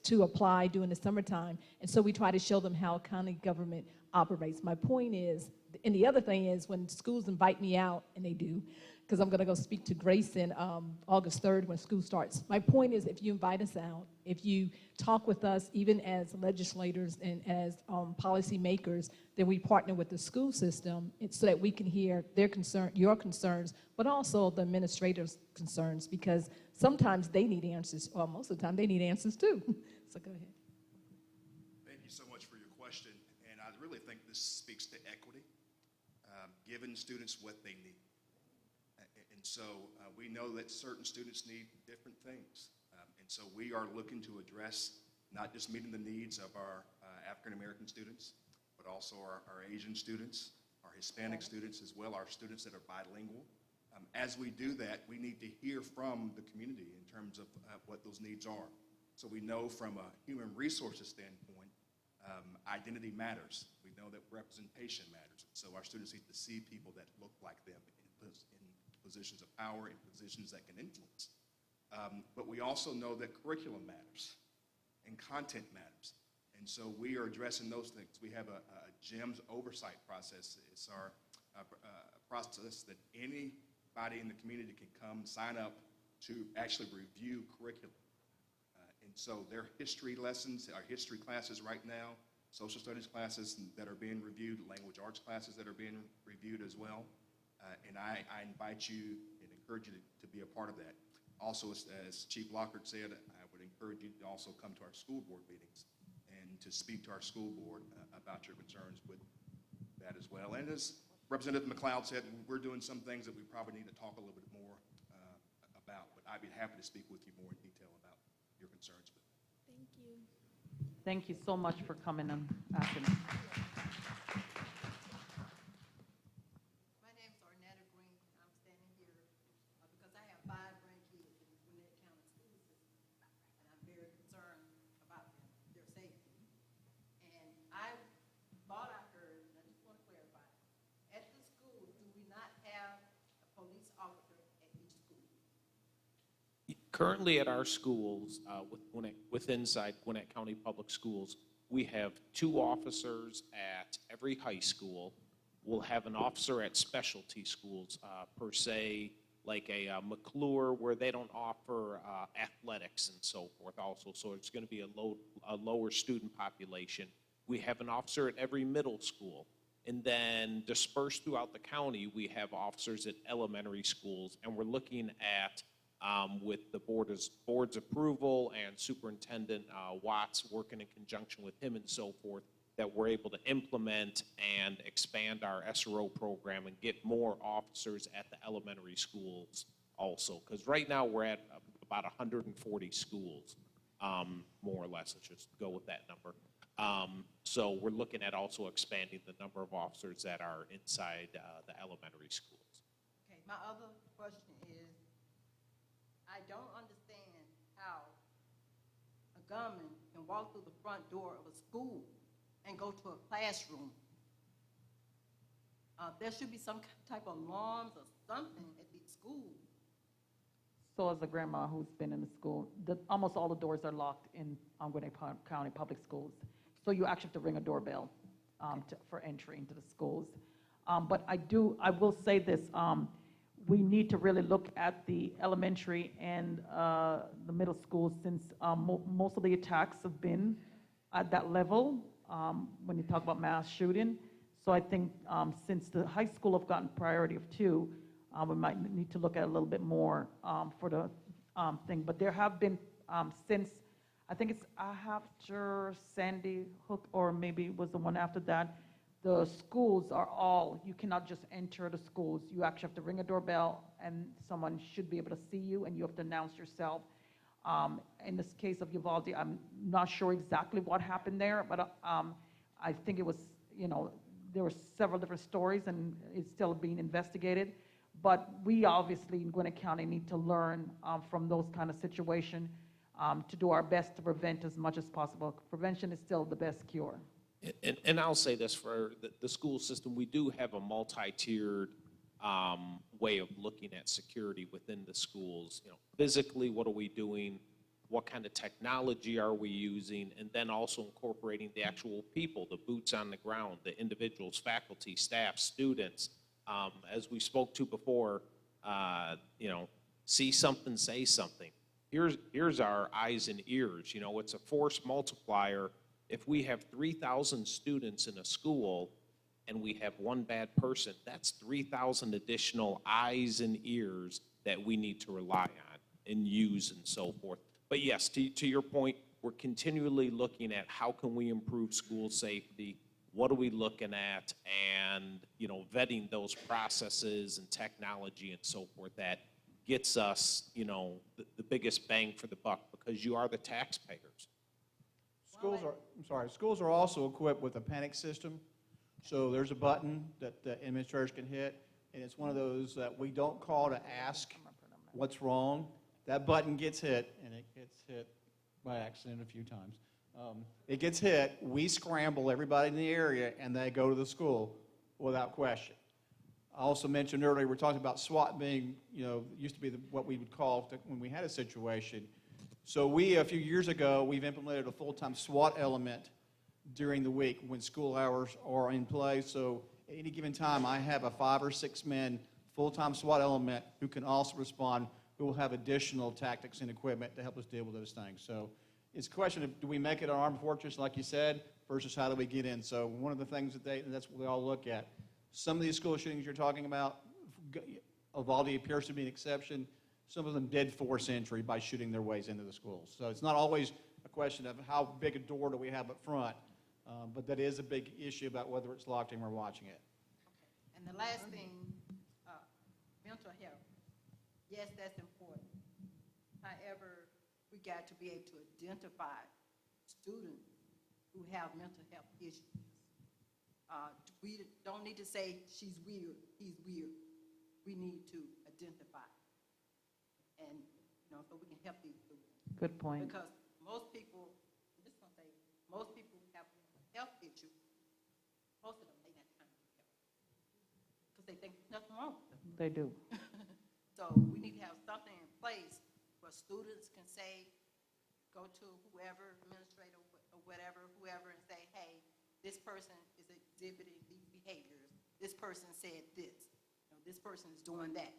to apply during the summertime. And so we try to show them how county government operates. My point is, and the other thing is when schools invite me out, and they do, because I'm going to go speak to Grayson August 3rd when school starts. My point is, if you invite us out, if you talk with us, even as legislators and as policy makers, then we partner with the school system so that we can hear their concern, your concerns, but also the administrators' concerns, because sometimes they need answers, or most of the time they need answers too. So go ahead. Thank you so much for your question, and I really think this speaks to equity, giving students what they need. And so we know that certain students need different things. And so we are looking to address not just meeting the needs of our African-American students, but also our Asian students, our Hispanic students, as well our students that are bilingual. As we do that, we need to hear from the community in terms of what those needs are. So we know from a human resources standpoint, identity matters. We know that representation matters. So our students need to see people that look like them in positions of power and positions that can influence. But we also know that curriculum matters and content matters. And so we are addressing those things. We have a GEMS oversight process. It's our process that anybody in the community can come sign up to actually review curriculum. And so their history lessons, our history classes right now, social studies classes that are being reviewed, language arts classes that are being reviewed as well. And I invite you and encourage you to be a part of that. Also, as Chief Lockhart said, I would encourage you to also come to our school board meetings and to speak to our school board about your concerns with that as well. And as Representative McLeod said, we're doing some things that we probably need to talk a little bit more about, but I'd be happy to speak with you more in detail about your concerns with that. Thank you. Thank you so much for coming and asking. Currently at our schools, inside Gwinnett County Public Schools, we have 2 officers at every high school. We'll have an officer at specialty schools, per se, like a McClure, where they don't offer athletics and so forth also. So it's going to be a lower student population. We have an officer at every middle school. And then dispersed throughout the county, we have officers at elementary schools. And we're looking at with the board's approval and Superintendent Watts working in conjunction with him and so forth, that we're able to implement and expand our SRO program and get more officers at the elementary schools also. Because right now we're at about 140 schools, more or less. Let's just go with that number. So we're looking at also expanding the number of officers that are inside the elementary schools. Okay, my other question is, I don't understand how a gunman can walk through the front door of a school and go to a classroom. There should be some type of alarms or something at these schools. So as a grandma who's been in the school, almost all the doors are locked in Gwinnett County Public Schools. So you actually have to ring a doorbell for entry into the schools. But I will say this, we need to really look at the elementary and the middle schools, since most of the attacks have been at that level when you talk about mass shooting. So I think since the high school have gotten priority of 2, we might need to look at a little bit more for the thing. But there have been, since I think it's after Sandy Hook, or maybe it was the one after that. The schools are all, you cannot just enter the schools. You actually have to ring a doorbell, and someone should be able to see you, and you have to announce yourself. In this case of Uvalde, I'm not sure exactly what happened there, but I think it was, there were several different stories, and it's still being investigated. But we obviously in Gwinnett County need to learn from those kind of situations to do our best to prevent as much as possible. Prevention is still the best cure. And I'll say this, for the school system, we do have a multi-tiered way of looking at security within the schools. Physically, what are we doing? What kind of technology are we using? And then also incorporating the actual people, the boots on the ground, the individuals, faculty, staff, students. As we spoke to before, see something, say something. Here's our eyes and ears. It's a force multiplier. If we have 3,000 students in a school and we have one bad person, that's 3,000 additional eyes and ears that we need to rely on and use and so forth. But yes, to your point, we're continually looking at how can we improve school safety, what are we looking at, and vetting those processes and technology and so forth that gets us the biggest bang for the buck, because you are the taxpayers. Schools are also equipped with a panic system. So there's a button that the administrators can hit, and it's one of those that we don't call to ask what's wrong. That button gets hit, and it gets hit by accident a few times. It gets hit, we scramble everybody in the area, and they go to the school without question. I also mentioned earlier, we're talking about SWAT being, used to be what we would call when we had a situation. So a few years ago, we've implemented a full-time SWAT element during the week when school hours are in place. So at any given time, I have a 5 or 6 man full-time SWAT element who can also respond, who will have additional tactics and equipment to help us deal with those things. So it's a question of, do we make it an armed fortress, like you said, versus how do we get in? So one of the things that's what we all look at. Some of these school shootings you're talking about, Uvalde appears to be an exception. Some of them did force entry by shooting their ways into the schools. So it's not always a question of how big a door do we have up front, but that is a big issue about whether it's locked and we're watching it. Okay. And the last thing, mental health. Yes, that's important. However, we got to be able to identify students who have mental health issues. We don't need to say she's weird, he's weird. We need to identify. And, so we can help these students. Good point. Because most people, I'm just going to say, most people who have mental health issues, most of them, they not trying to help. Because they think there's nothing wrong with them. They do. So we need to have something in place where students can say, go to whoever, administrator or whatever, whoever, and say, hey, this person is exhibiting these behaviors. This person said this. This person is doing that.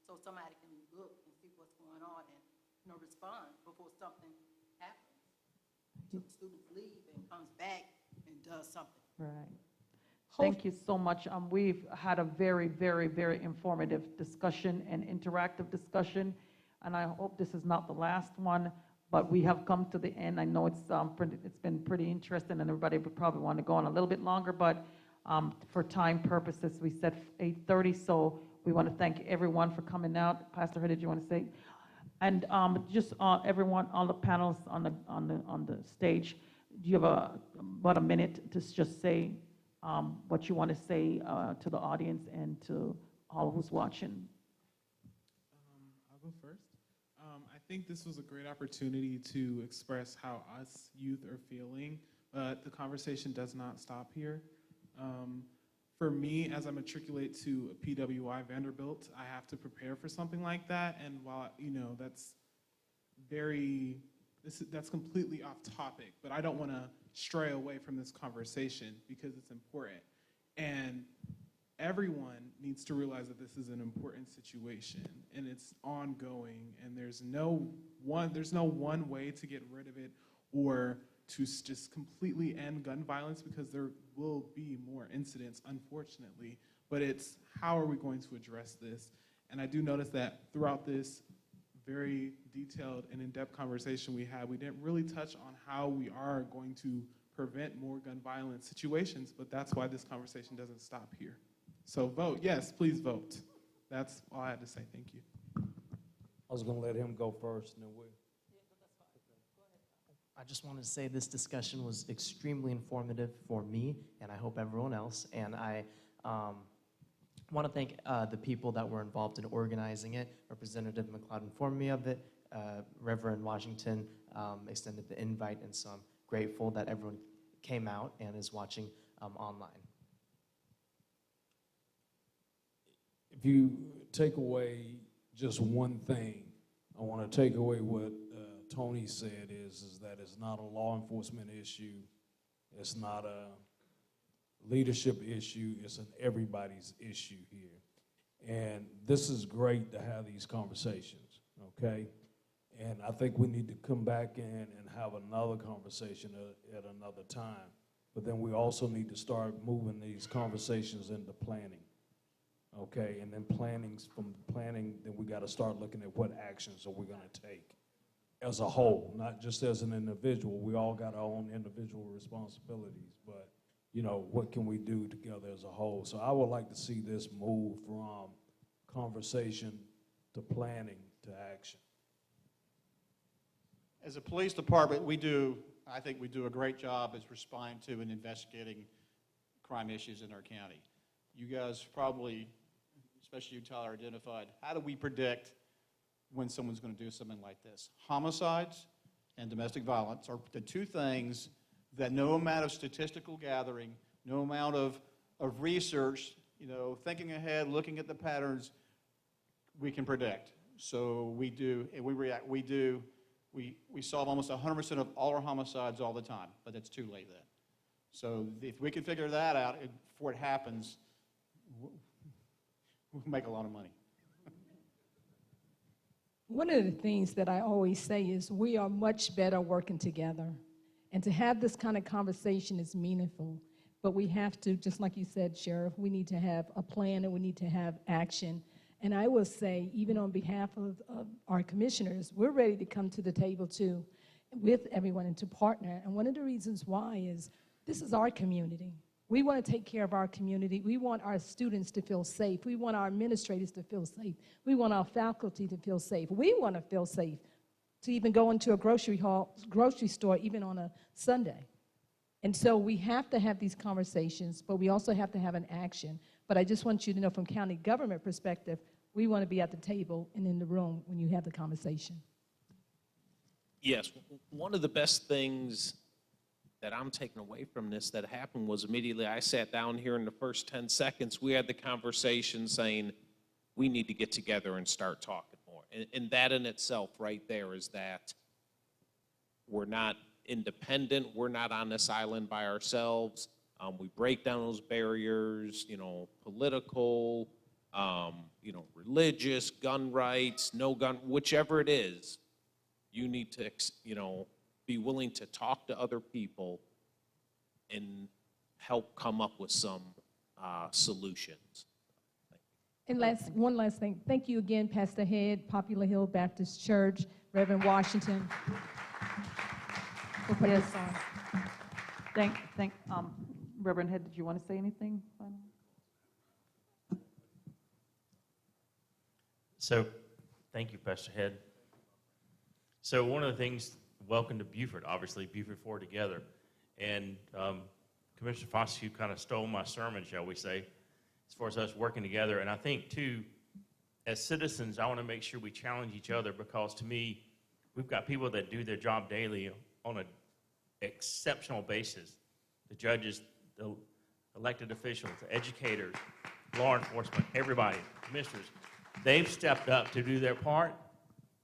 So somebody can look and see what's going on and respond before something happens. So the students leave and comes back and does something. Right. Thank you so much. We've had a very, very, very informative discussion and interactive discussion, and I hope this is not the last one, but we have come to the end. I know it's been pretty interesting, and everybody would probably want to go on a little bit longer, but for time purposes, we said 8:30, so we want to thank everyone for coming out. Pastor Headd, did you want to say? And just everyone, all the panelists on the stage, do you have about a minute to just say what you want to say to the audience and to all who's watching? I'll go first. I think this was a great opportunity to express how us youth are feeling, but the conversation does not stop here. For me, as I matriculate to a PWI Vanderbilt, I have to prepare for something like that, and while, that's completely off topic, but I don't want to stray away from this conversation because it's important. And everyone needs to realize that this is an important situation and it's ongoing, and there's no one way to get rid of it or to just completely end gun violence, because there will be more incidents, unfortunately, but it's how are we going to address this? And I do notice that throughout this very detailed and in-depth conversation we had. We didn't really touch on how we are going to prevent more gun violence situations, but that's why this conversation doesn't stop here. So vote, yes, please vote. That's all I had to say, thank you. I was going to let him go first, and then we. I just wanted to say this discussion was extremely informative for me, and I hope everyone else. And I want to thank the people that were involved in organizing it. Representative McLeod informed me of it. Reverend Washington extended the invite, and so I'm grateful that everyone came out and is watching online. If you take away just one thing, I want to take away what Tony said is that it's not a law enforcement issue, it's not a leadership issue, it's an everybody's issue here. And this is great to have these conversations, okay? And I think we need to come back in and have another conversation at another time. But then we also need to start moving these conversations into planning. Okay, and then from planning, then we got to start looking at what actions are we going to take as a whole, not just as an individual. We all got our own individual responsibilities, but, you know, what can we do together as a whole? So I would like to see this move from conversation to planning to action. As a police department, I think we do a great job as responding to and investigating crime issues in our county. You guys probably, especially you, Tyler, identified, how do we predict when someone's going to do something like this? Homicides and domestic violence are the two things that no amount of statistical gathering, no amount of research, you know, thinking ahead, looking at the patterns, we can predict. So we do, and we react. We solve almost 100% of all our homicides all the time, but it's too late then. So if we can figure that out before it happens, we'll make a lot of money. One of the things that I always say is we are much better working together. And to have this kind of conversation is meaningful. But we have to, just like you said, Sheriff, we need to have a plan and we need to have action. And I will say, even on behalf of our commissioners, we're ready to come to the table too with everyone and to partner. And one of the reasons why is this is our community. We want to take care of our community. We want our students to feel safe. We want our administrators to feel safe. We want our faculty to feel safe. We want to feel safe to even go into a grocery store even on a Sunday. And so we have to have these conversations, but we also have to have an action. But I just want you to know from county government perspective, we want to be at the table and in the room when you have the conversation. Yes, one of the best things that I'm taking away from this that happened was immediately I sat down here in the first 10 seconds, we had the conversation saying we need to get together and start talking more. And that in itself right there is that we're not independent, we're not on this island by ourselves. We break down those barriers, you know, political, you know, religious, gun rights, no gun, whichever it is, you need to, you know, be willing to talk to other people and help come up with some solutions. And one last thing. Thank you again, Pastor Headd, Popular Hill Baptist Church, Reverend Washington. For putting this on. Reverend Headd, did you want to say anything finally? So, thank you, Pastor Headd. So one of the things, welcome to Buford, obviously, Buford 4 together. And Commissioner Foskey kind of stole my sermon, shall we say, as far as us working together. And I think, too, as citizens, I want to make sure we challenge each other because, to me, we've got people that do their job daily on an exceptional basis. The judges, the elected officials, the educators, law enforcement, everybody, commissioners, they've stepped up to do their part.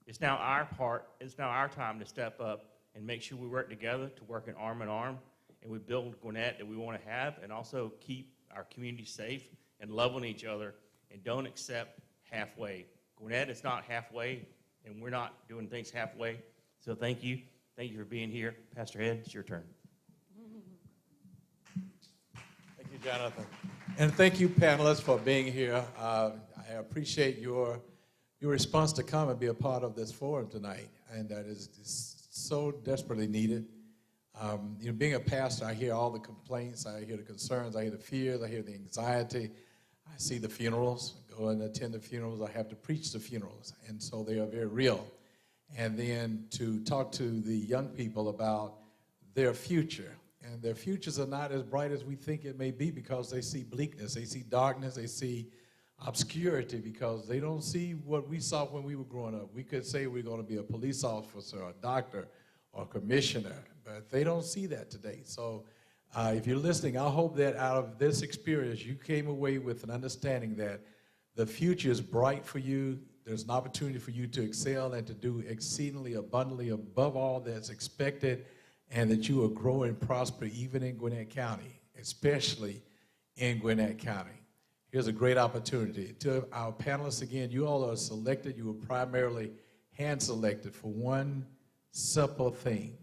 It's now our part. It's now our time to step up and make sure we work together to work in arm in arm, and we build Gwinnett that we want to have, and also keep our community safe and love on each other, and don't accept halfway. Gwinnett is not halfway, and we're not doing things halfway. So thank you. Thank you for being here. Pastor Headd, it's your turn. Thank you, Jonathan. And thank you, panelists, for being here. I appreciate your your response to come and be a part of this forum tonight, and that is so desperately needed. Being a pastor, I hear all the complaints, I hear the concerns, I hear the fears, I hear the anxiety. I see the funerals, go and attend the funerals. I have to preach the funerals, and so they are very real. And then to talk to the young people about their future, and their futures are not as bright as we think it may be because they see bleakness, they see darkness, they see obscurity because they don't see what we saw when we were growing up. We could say we're going to be a police officer, or a doctor, or a commissioner, but they don't see that today. So if you're listening, I hope that out of this experience, you came away with an understanding that the future is bright for you. There's an opportunity for you to excel and to do exceedingly abundantly above all that's expected, and that you will grow and prosper even in Gwinnett County, especially in Gwinnett County. Here's a great opportunity. To our panelists again, you all are selected. You were primarily hand-selected for one simple thing.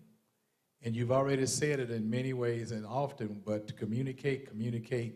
And you've already said it in many ways and often, but to communicate, communicate,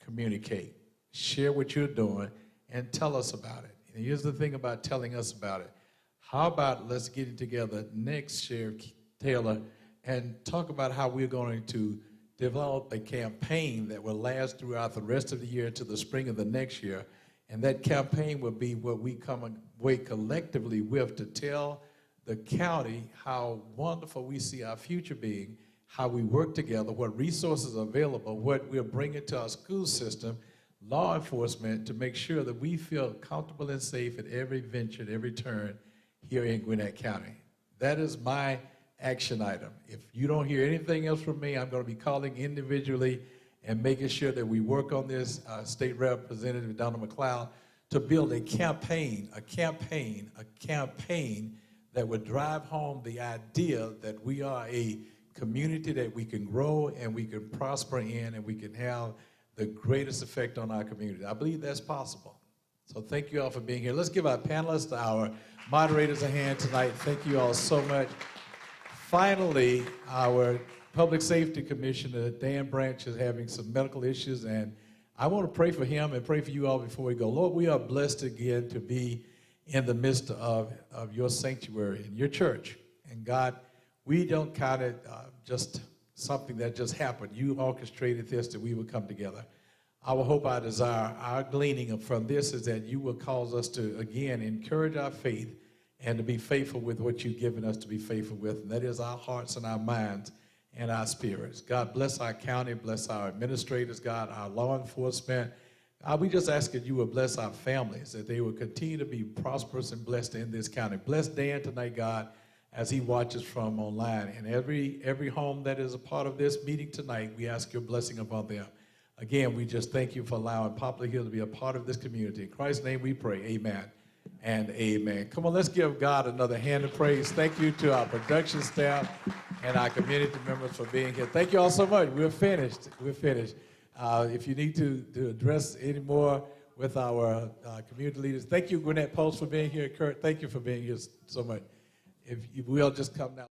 communicate. Share what you're doing and tell us about it. And here's the thing about telling us about it. How about let's get it together next, Sheriff Taylor, and talk about how we're going to develop a campaign that will last throughout the rest of the year to the spring of the next year. And that campaign will be what we come away collectively with to tell the county how wonderful we see our future being, how we work together, what resources are available, what we're bringing to our school system, law enforcement, to make sure that we feel comfortable and safe at every venture, at every turn here in Gwinnett County. That is my action item. If you don't hear anything else from me, I'm going to be calling individually and making sure that we work on this. State Representative Donald McLeod, to build a campaign that would drive home the idea that we are a community that we can grow and we can prosper in and we can have the greatest effect on our community. I believe that's possible. So thank you all for being here. Let's give our panelists, our moderators a hand tonight. Thank you all so much. Finally, our Public Safety Commissioner, Dan Branch, is having some medical issues, and I want to pray for him and pray for you all before we go. Lord, we are blessed again to be in the midst of your sanctuary and your church. And God, we don't count it just something that just happened. You orchestrated this that we would come together. Our hope, our desire, our gleaning from this is that you will cause us to, again, encourage our faith and to be faithful with what you've given us to be faithful with, and that is our hearts and our minds and our spirits. God, bless our county, bless our administrators, God, our law enforcement. We just ask that you would bless our families, that they will continue to be prosperous and blessed in this county. Bless Dan tonight, God, as he watches from online. And every home that is a part of this meeting tonight, we ask your blessing upon them. Again, we just thank you for allowing Poplar Hill to be a part of this community. In Christ's name we pray, amen and amen. Come on, let's give God another hand of praise. Thank you to our production staff and our community members for being here. Thank you all so much. We're finished. We're finished. If you need to address any more with our community leaders, thank you, Gwinnett Post, for being here. Kurt, thank you for being here so much. If you will, just come now.